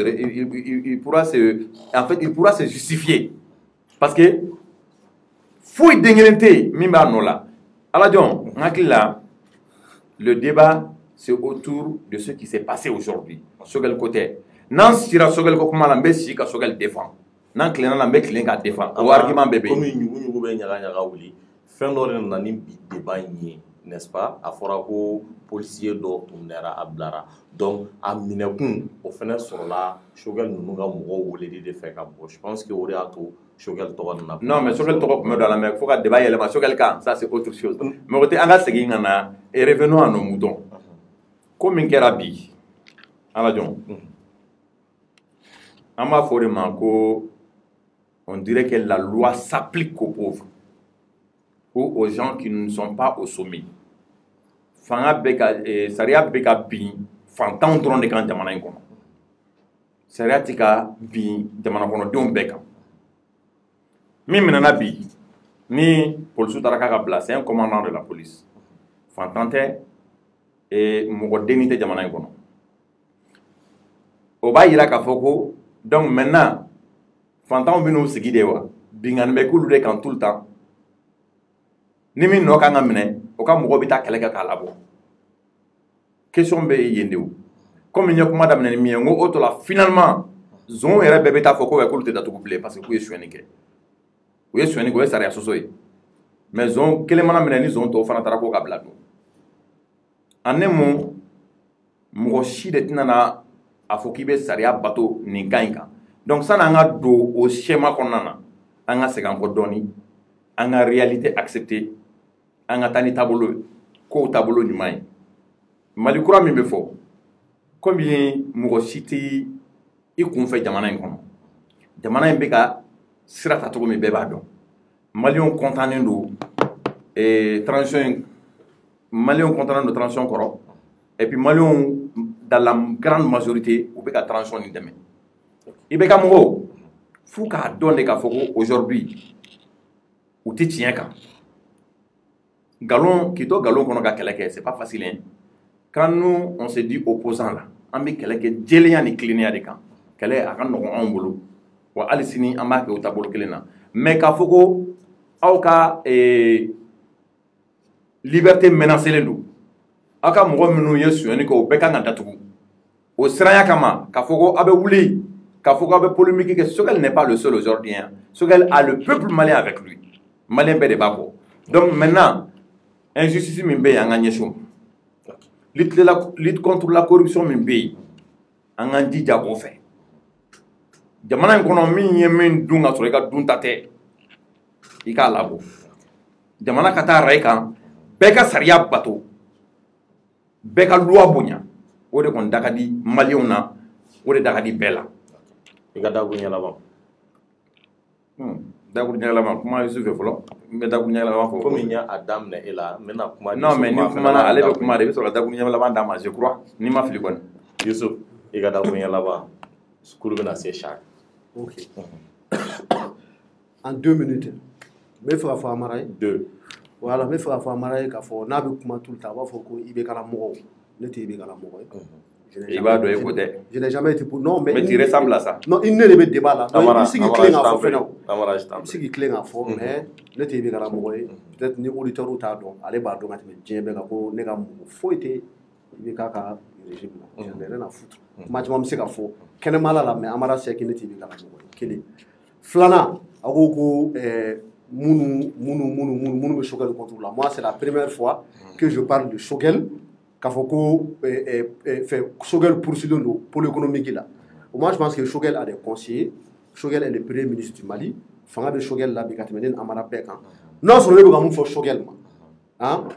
justifier parce que foyi den kelen tɛ yen min b'a nɔ la ala jɔn n hakili la le débat c'est autour de ce qui s'est passé aujourd'hui Sogɛl ko tɛ n'an sira Sogɛl ko kuma la n bɛ si ka Sogɛl défend n'an tilenna la n bɛ tilen k'a défend o argument bɛɛ bɛ yen komi ɲugu bɛ ɲaga ɲaga wuli fɛn dɔ de nana ni bi débat in ye n'est-ce pas a fɔra ko policier dɔ tun minɛra a bilara donc a minɛkun o fɛnɛ sɔrɔla Sogɛl ninnu ka mɔgɔw weleli de fɛ ka bɔ je pense que o de y'a to Sogɛl tɔgɔ nana non mais Sogɛl tɔgɔ tun bɛ don a la mais fo ka débat yɛlɛma Sogɛl kan ça c'est autre chose mais o tɛ an ka segin ka na et revenons à nos moutons ko min kɛra bi ala jɔn an b'a fɔ o de ma ko on dirait que la loi s'applique aux pauvres ou aux gens qui ne sont pas au sommet fanga bɛ ka sariya bɛ ka bin fantanw dɔrɔn de kan jamana in kɔnɔ sariya tɛ ka bin jamana kɔnɔdenw bɛɛ kan min minɛna bi ni polisiw taara k'a ka bila c'est un commandant de la police fantan tɛ mɔgɔ denni tɛ jamana in kɔnɔ o b'a yira k'a fɔ ko donc maintenant fantanw bɛ n'u sigi de wa binkani bɛ k'olu de kan tout le temps ni min nɔ kan ka minɛ o ka mɔgɔ bɛ taa kɛlɛ kɛ k'a labɔ question bɛ yen de o komi n ye kuma daminɛ ni min ye n ko o to la finalement zon yɛrɛ bɛɛ bɛ taa fɔ ko k'olu tɛ datugu bilen parce que k'u ye sonyɛni kɛ u ye sonyɛni kɛ o ye sariya sɔsɔ ye mais zon kelen mana minɛ ni zon tɔw fana taara k'o ka bila dun en un mot mɔgɔ si de tɛna na a fɔ k'i bɛ sariya bato nin kan in kan donc sani an ka don o schéma kɔnɔna na an ka segin an kɔ dɔɔni an ka réalité accepter an ka taa ni taabolo kow taabolo ɲuman ye mali kura min bɛ fɔ komi mɔgɔ si tɛ i kunfɛ jamana in kɔnɔ jamana in bɛ ka sira ta cogo min bɛɛ b'a dɔn maliyɛnw kɔntannen don transition maliyɛnw kɔntannen don transition kɔrɔ et puis maliyɛnw dans la grande majorité u bɛ ka transition nin dɛmɛ i bɛ ka mɔgɔw f'u k'a dɔn de k'a fɔ ko aujourd'hui u tɛ tiɲɛ kan galon k'i to galon kɔnɔ ka kɛlɛ kɛ c'est pas facile hein quand nous on se dit opposant la an bɛ kɛlɛ kɛ jɛlenya ni tilennenya de kan kɛlɛ a ka nɔgɔn anw bolo wa hali sini an b'a kɛ o taabolo kelen na mais k'a fɔ ko aw ka liberté menacelen don aw ka mɔgɔ minnu ye sonyɛni kɛ o bɛɛ kan ka datugu o siranya kama k'a fɔ ko aw bɛ wuli k'a fɔ ko aw bɛ polémique kɛ Sogɛl n'est pas le seul aujourd'hui hein Sogɛl a le peuple malien avec lui malien bɛɛ de b'a kɔ donc maintenant injustice min bɛ yen an ka ɲɛsin lutte contre la corruption min bɛ yen an k'an jija o fɛ jamana in kɔnɔ min ye min dun ka sɔrɔ i ka dun ta tɛ i k'a labɔ jamana ka taa ra i kan bɛɛ ka sariya bato bɛɛ ka loi bonya o de kɔni da ka di maliyɛnw na o de da ka di bɛɛ la i ka dakuruɲɛ laban dakuruɲɛ laban kuma ye su fɛ fɔlɔ n bɛ dakuruɲɛ laban fɔ komi n y'a daminɛ e la n bɛna kuma non mais ni kuma na ale bɛ kuma de i bɛ sɔrɔ ka dakuruɲɛ laban d'a ma je crois n'i ma fili kɔni Yusuf i ka dakuruɲɛ laban kulu bɛna se Charles ok en 2 minutes n bɛ fɛ ka fɔ Amara ye 2 voilà n bɛ fɛ ka fɔ Amara ye k'a fɔ n'a bɛ kuma tout le temps a b'a fɔ ko IBK mɔgɔw ne tɛ IBK mɔgɔ ye i b'a dɔn e ko tɛ je n'ai jamais été pour non mais tu ressembles à ça non i ne de bɛ débat la i sigi tilen k'a fɔ fɛnɛ i bɛ sigi tilen k'a fɔ mais ne tɛ IBK mɔgɔ ye peut-être ni auditeurs t'a dɔn ale b'a dɔn ka tɛmɛ diɲɛ bɛɛ kan ko ne ka mɔgɔ foyi tɛ IBK ka régime la j'en ai rien à foutre kuma caman bɛ se ka fɔ kɛnɛmala la mais Amara Seki ne tɛ IBK mɔgɔ ye kelen filanan a ko ko minnu bɛ Sogɛl contre la moi c'est la première fois que je parle de Sogɛl k'a fɔ ko Sogɛl poursuivilen don pôle économique la moi je pense que Sogɛl a des conseillers Sogɛl est le premier ministre du Mali fanga bɛ Sogɛl la bi ka tɛmɛ ne ni Amara bɛɛ kan n'a sɔrɔ ne bɛ ka mun fɔ Sogɛl ma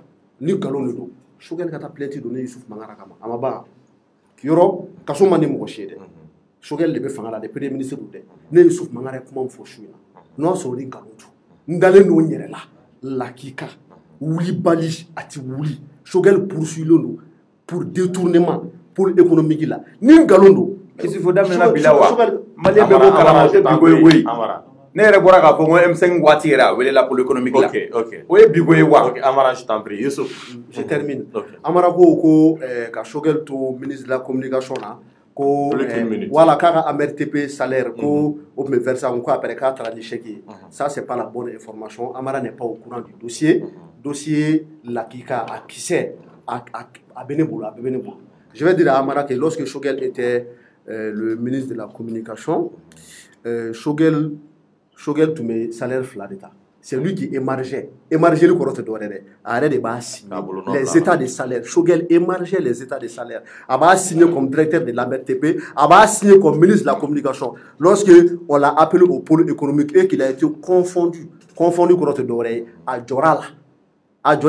ni nkalon de don Sogɛl ka taa plainte don ne Yusuf Mangara kama a ma ban yɔrɔ kaso man di mɔgɔ si ye dɛ Choguel de bɛ fanga la de premier ministre don dɛ ne ye Sufu Mangara ye kuma min fɔ su in na n'o y'a sɔrɔ ni nkalon don n dalen don n yɛrɛ la lakika wulibali a ti wuli Choguel poursuivilen don pour détournement pour économique la ni nkalon don Isufu daminɛna bi la wa Malien bɛɛ b'o kalama o tɛ bigo ye koyi ne yɛrɛ bɔra k'a fɔ ko M5 waati yɛrɛ a welela pour l'économique la o ye bigo ye wa Amara je t'en prie Youssouf je termine Amara ko ka Choguel to ministre de la communication na ko voilà k'a ka AMRTP salaire ko o tun bɛ verser ko après k'a taara ni chèque ye ça c'est pas la bonne information Amara n'est pas au courant du dossier lakika a kisɛ a bɛ ne bolo a bɛ ne bolo je vais dire à Amara que lorsque Choguel était le ministre de la communication Choguel tun bɛ salaire fila de ta c'est lui qui émargeait le kɔrɔ tɛ dɔwɛrɛ dɛ a yɛrɛ de b'a signer les états de salaire Choguel émargeait les états de salaire a b'a signé comme directeur de l'AMRTP a b'a signé comme ministre de la communication lorsque on l'a appelé au pôle économique et qu'il a été confondu kɔrɔ tɛ dɔwɛrɛ ye a jɔra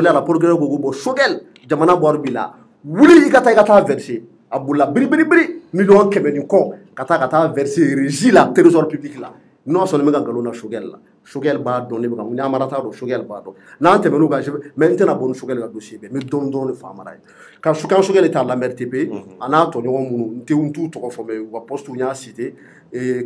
la procureur ko bon Choguel jamana bɔra bi la wuli i ka taa verser a bolila biribiribiri miliyɔn 100 ni kɔ ka taa verser régie la trésor public la n'o sɔrɔ ne bɛ ka nkalon na Choguel b'a dɔn ne bɛ ka ni Amara t'a dɔn Choguel b'a dɔn n'an tɛmɛn'o kan mais n tɛna bɔ ni Choguel ka dossier bɛɛ n bɛ dɔɔni de fɔ Amara ye quand Choguel était à l'AMRTP a n'a tɔɲɔgɔn minnu n t'u tɔgɔ fɔ mais u ka poste n y'a cité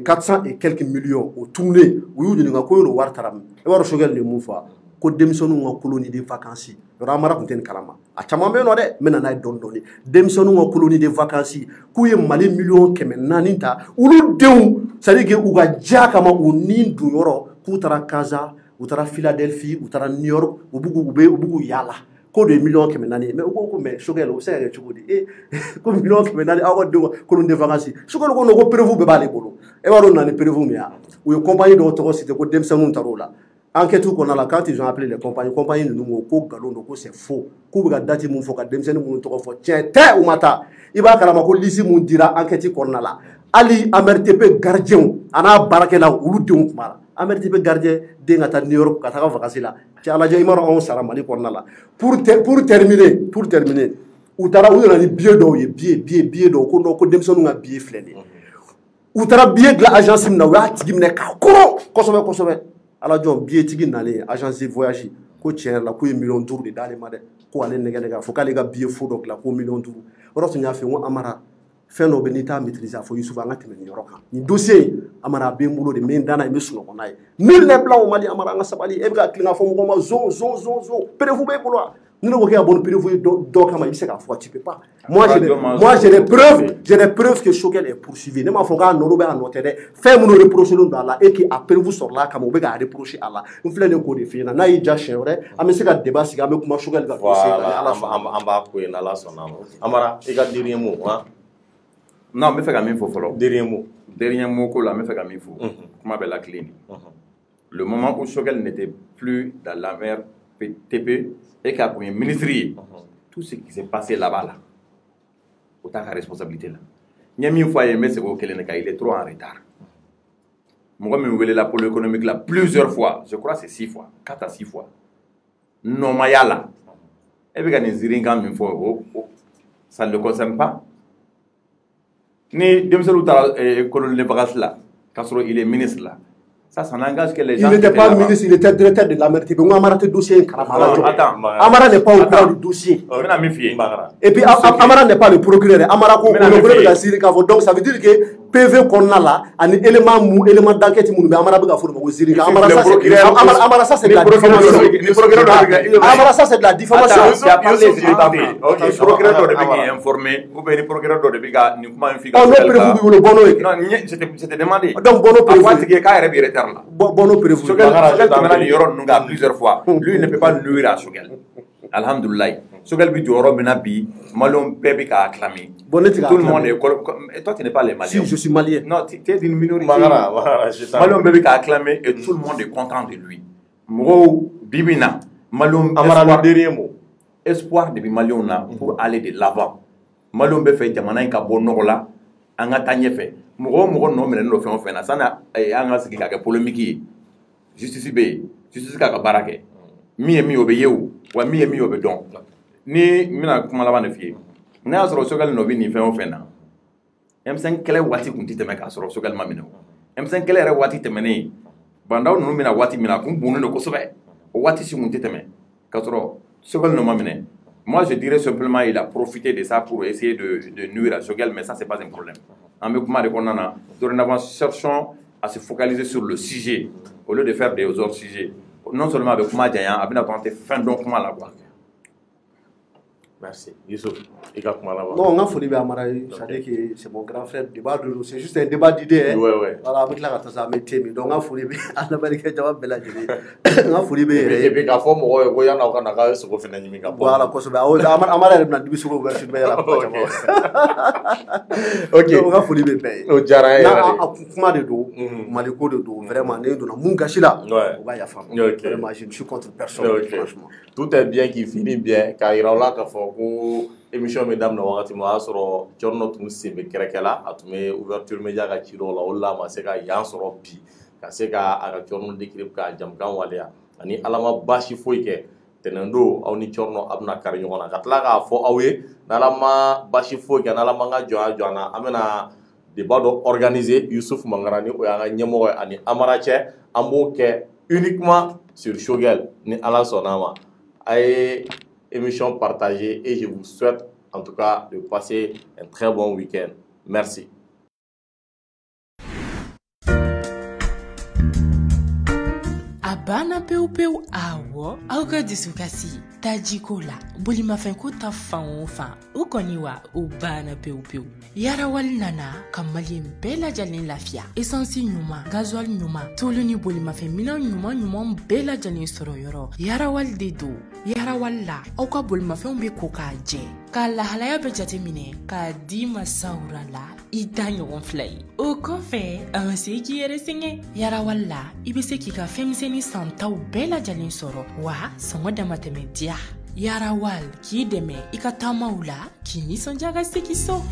400 et quelques millions o tununen u y'u ɲininka ko yɔrɔ wari taara min i b'a dɔn Choguel de ye mun fɔ ko denmisɛnninw ka colonie de vacances yɔrɔ Amara tun tɛ nin kalama a caman bɛ yen nɔ dɛ n bɛ na n'a ye dɔɔni denmisɛnninw ka colonie de vacances k'u ye Mali miliyɔn 400 ta olu denw c'est à dire que u ka diya kama u ni dun yɔrɔ k'u taara Casa u taara Philadelphie u taara New York u b'u k'u yaala ko de ye miliyɔn 400 mais u ko mais Choguel o bɛ se ka kɛ cogo di ko miliyɔn 400 aw ka denw ka colonie de vacances Choguel ko non ko prévu bɛɛ b'ale bolo e b'a dɔn na ni prévu min ye u ye compagnie dɔw tɔgɔ cité ko denmisɛnninw taar'o la enquête kɔnɔna la quand ils ont appelé les compagnies ninnu ko nkalon don ko c'est faux k'u bɛ ka date mun fɔ ka denmisɛnnin minnu tɔgɔ fɔ tiɲɛ tɛ u ma taa i b'a kalama ko liste mun dira enquête kɔnɔna la hali AMRTP gardien a n'a baarakɛlaw olu denw tun b'a la AMRTP gardien den ka taa New York ka taa vacances la cɛ ala jɛ i m'a dɔn anw sara Mali kɔnɔna la pour terminer u taara u nana ni billet dɔw ye billet dɔw ko non ko denmisɛnninw ka billet filɛ nin ye u taara billet dilan agence min na u y'a tigi minɛ k'a kɔrɔ kosɛbɛ ala jɔn billet tigi nalen agence de voyage ko tiɲɛ yɛrɛ la k'u ye miliyɔn 5 de d'ale ma dɛ ko ale nɛgɛ k'a fɔ k'ale ka billet faux dɔ dilan ko miliyɔn 5 o yɔrɔ tun y'a fɛ n ko Amara fɛn dɔ bɛ n'i t'a maîtriser a fɔ Youssouf an ka tɛmɛ nin yɔrɔ kan nin dossier in Amara a bɛ n bolo de n bɛ n da n'a ye n bɛ sunɔgɔ n'a ye nul n'est blanc au Mali Amara an ka sabali e bɛ ka tilen k'a fɔ mɔgɔw ma zon prévu b'e bolo wa ni ne ko k'e ka bɔ ni prévu ye dɔ kama i bɛ se k'a fɔ tu peux pas moi j'ai des preuves que Choguel est poursuivi ne m'a fɔ k'a nɔ bɛ a nɔ tɛ dɛ fɛn minnu reproché don a la et que a prévu sɔrɔla a kama u bɛ k'a reproché a la n filɛ nin k'o de f'i ɲɛna n'a y'i ja siɲɛ wɛrɛ an bɛ se ka débat sigi an bɛ kuma Choguel ka dossier kan an b'a ko ye n'Ala sɔnna ma Amara i ka dernier mot non n bɛ fɛ ka min fɔ fɔlɔ dernier mot ko la n bɛ fɛ ka min fɔ kuma bɛ la clé le moment où Choguel n'était plus dans l'AMRTP et k'a kun ye ministre ye tout ce qui s'est passé là-bas là o t'a ka responsabilité la n ye min fɔ a ye n bɛ segin o kelen de kan il est trop en retard mɔgɔ min welela pôle économique la plusieurs fois je crois c'est 6 fois 4 à 6 fois nɔmaya la e bɛ ka nin ziirikan min fɔ o ça ne le concerne pas ni denmisɛnninw taara colonie de vacances la k'a sɔrɔ il est ministre là ça n'engage que les gens. Il n'était pas ministre, il était directeur de l'AMRTP. Amara te dossier. Amara n'est pas au courant du dossier. Et puis Amara n'est pas le procureur. Amara ko le la Syrie k'a fɔ donc ça veut dire que PV kɔnɔna la ani élément d'enquête minnu bɛ Amara bɛ ka fɔ ma ko Syrie Amara ça c'est de la diffamation. Amara ça c'est de la diffamation. Ok, procureur dɔ de bɛ k'i informer ou bien ni procureur dɔ de bɛ ka nin kuma in f'i ka. Non, c'était demandé. Donc Bono prévu k'a yɛrɛ bɛ retard la. Bono prévu. Choguel tɛmɛna nin yɔrɔ ninnu kan plusieurs fois. Lui il ne peut pas nuire à Choguel. Alhamdoulilah. Choguel bi jɔyɔrɔ min na bi Maliens bɛɛ bɛ k'a acclamer. Tout le monde est. Et toi tu n'es pas les Maliens. Si je suis malien. Non, tu es d'une minorité. Maliens bɛɛ bɛ k'a acclamer et tout le monde est content de lui. Mɔgɔw bi bi na Maliens. Amara dernier mot. Espoir de bi Maliens na pour aller de l'avant. Maliens bɛ fɛ jamana in ka bɔ nɔgɔ la an ka taa ɲɛfɛ. Mɔgɔ o mɔgɔ nɔ minɛnen don fɛn o fɛn na sani an ka sigi ka kɛ polémique ye justice bɛ yen justice k'a ka baara kɛ min ye min o bɛ ye o wa min ye min o bɛ dɔn ni n bɛna kuma laban de f'i ye n'a y'a sɔrɔ Choguel nɔ bɛ nin fɛn o fɛn na M5 kɛlɛ waati kun tɛ tɛmɛ k'a sɔrɔ Sogɛl ma minɛ o M5 kɛlɛ yɛrɛ waati tɛmɛnen bandaw ninnu bɛna waati min na a kun bunnen don kosɛbɛ o waati si kun tɛ tɛmɛ k'a sɔrɔ Sogɛl n'o ma minɛ. Moi, je dirais simplement qu'il a profité de ça pour essayer de nuire à Sogɛl, mais ça, c'est pas un problème. Dorénavant, cherchons à se focaliser sur le sujet au lieu de faire des autres sujets. Non seulement avec Kuma Djayan, avec notre fin de Kuma là. Merci. Youssouf, non, on a folie à Maraï, c'est-à-dire que c'est mon grand frère, débat de c'est juste un débat d'idées. Ouais. Voilà, avec la Ratasa, mais Témi, donc on a folie à l'Amérique, Jawab Bella Jiri. On a folie. Et puis, la forme, on a un ce qu'on fait dans l'immédiat. Voilà, quoi, c'est bien. Amara, elle m'a dit sur l'ouverture, mais ok. On a folie, mais. Au Djara, Kuma de dos, Maliko de dos, vraiment, né de la Mungashila. On va y avoir. Vraiment, je ne suis contre personne, franchement. Tout est bien qui finit bien, car il y a là qu'à faire. Ko émission mesdames na wakati ma soro jorno tun sembe kerekela atume ouverture media ka ciro la wala ma se ka yan soro bi ka se ka aga jorno décrypte ka jamkan waliya ani alama bashi foike tenendo awni jorno abna kar nyona ka tla ka fo awe na alama bashi foike na alama nga joana amena débat do organisé Youssouf Mangarani o ya nyemo ani Amara Che ambo ke uniquement sur Sogɛl ni ala sonama ay émission partagée et je vous souhaite en tout cas de passer un très bon week-end. Merci. Abana peu awo auga disukasi tajikola bulima fenko ta fan ukoniwa ubana peu yarawal nana kamali bela jalin lafia essence nyuma gasoil nyuma toluni bulima fe mina nyuma bela jalin soro yoro yarawal dedo yarawal la auka bulima fe be ko ka je kala halaya be jate mine ka di masaura la ida nyon flay o ko fe amase ki yere singe yarawal la ibese ki ka femseni santa bela jalin soro wa songo damateme dia yarawal ki deme ikatama ula ki nisonjaga sekiso.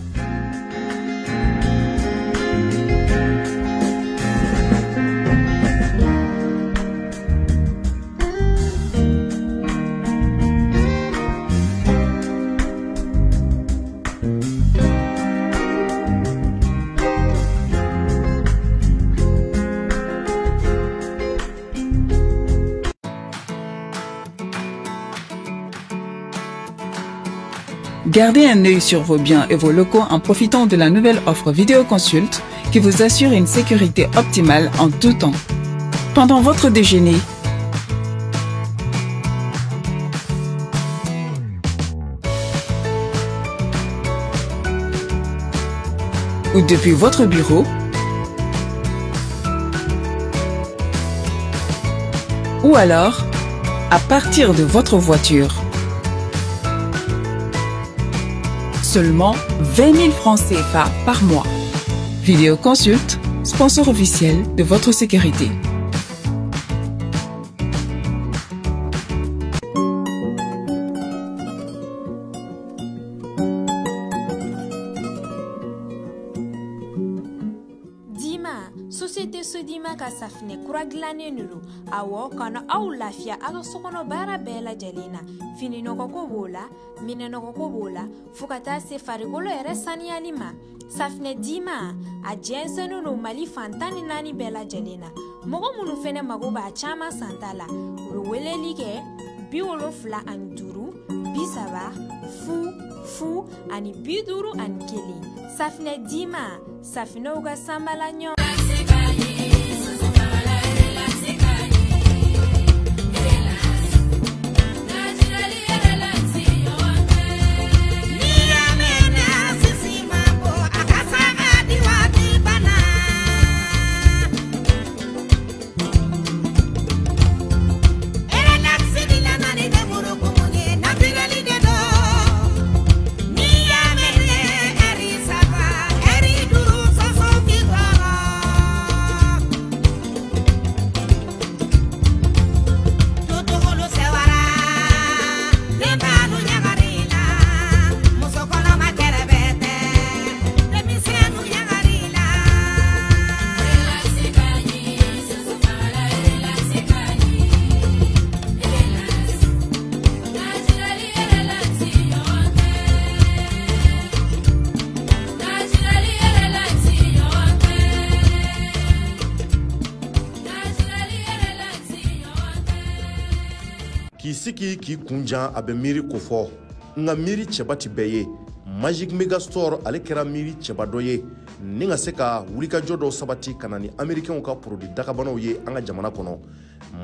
Gardez un œil sur vos biens et vos locaux en profitant de la nouvelle offre Vidéoconsulte qui vous assure une sécurité optimale en tout temps. Pendant votre déjeuner, ou depuis votre bureau, ou alors à partir de votre voiture. Seulement 20 000 francs CFA par mois. Vidéoconsulte, sponsor officiel de votre sécurité. Société Sodima ka safine kura glanen nulu awo kana aw lafia aga sokono bara bela jalina fini noko ko bola mine noko ko bola fukata se farigolo ere saniali ma safine dima a jensenu no mali fantani nani bela jalina mogo munu fene mago ba chama santala weleli ke biwolo fla an duru bisaba fu ani biduru an keli safine dima safine uga sambala nyo Eri duru soso ki siki k'i kunjan a bɛ miiri ko fɔ nka miiri cɛba ti bɛɛ ye Magic Mega Store ale kɛra miiri cɛba dɔ ye ni ka se ka wulikajɔ dɔw sabati ka na ni américains ka produit dagabanaw ye an ka jamana kɔnɔ.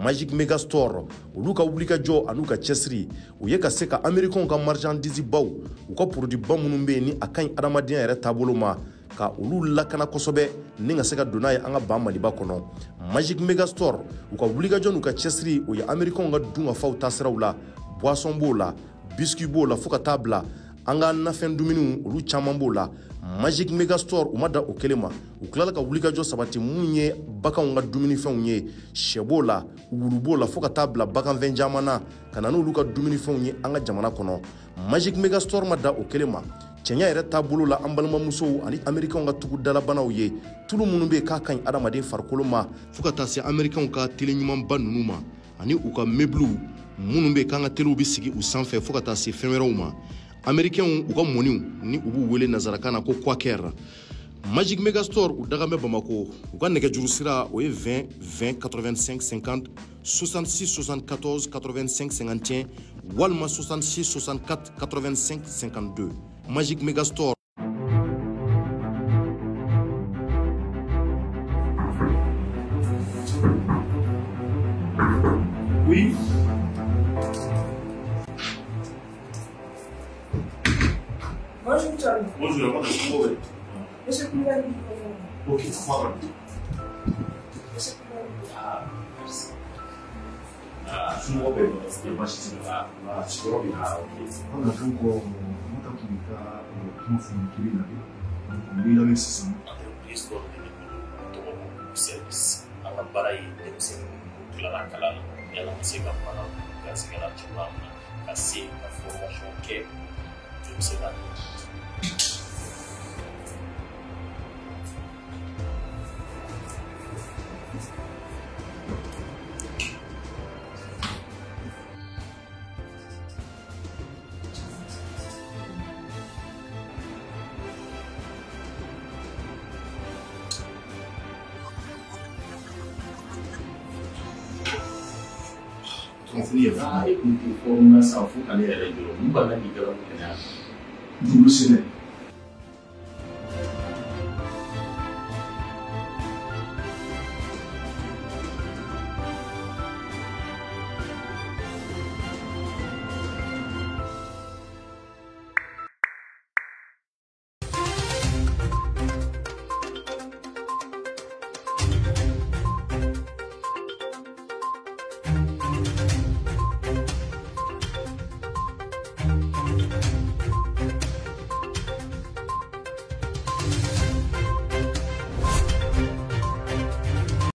Magic Mega Store olu ka wulikajɔ an'u ka cɛsiri u ye ka se ka américains ka marchandise baw u ka produit ba minnu bɛ yen ni a ka ɲi adamadenya yɛrɛ taabolo ma ka olu lakana kosɛbɛ ni ka se ka don n'a ye an ka ba Maliba kɔnɔ. Magic Mega Store u ka wulikajɔ n'u ka cɛsiri u ye américains ka dun ka faw taasiraw la boisson b'o la biscuit b'o la fo ka taa bila an ka nafɛn dumuniw olu caman b'o la. Magic Mega Store u ma da o kelen ma u tilala ka wulikajɔ sabati mun ye baganw ka dumunifɛnw ye sɛ b'o la wulu b'o la fo ka taa bila baganfɛn caman na ka na n'olu ka dumunifɛnw ye an ka jamana kɔnɔ. Magic Mega Store ma da o kelen ma cɛɲa yɛrɛ taabolo la an balimamusow ani américains ka tugu dalabanaw ye tulu minnu bɛ k'a ka ɲi adamaden farikolo ma fo ka taa se américains ka tele ɲumanba ninnu ma ani u ka meubles minnu bɛ k'an ka telew bɛ sigi u sanfɛ fo ka taa se fɛn wɛrɛw ma. Américains u ka mɔniw ni u b'u wele nazarakan na ko Quaker. Magic Mega Store u daga bɛ Bamako u ka nɛgɛjuru sira o ye 20 20 85 50 66 74 85 51 walima 66 64 85 52. Magic Mega Store. Oui. Bonjour, Charlie. Bonjour, comment est-ce que vous allez? Monsieur Koulibaly. Ok, voilà. Monsieur Koulibaly. Ah, merci. Ah, je me rappelle, c'était pas chez moi. Ah, je me rappelle. Ah, ok. On a fait encore, on a tout le cas, on a fait une télé là. Donc, on est là avec 600. L'histoire de notre service. À la baraille, c'est une clara calame. Et là, c'est comme ça, quand c'est la chouane, quand c'est la formation qui est, je sais pas. Double Sénat.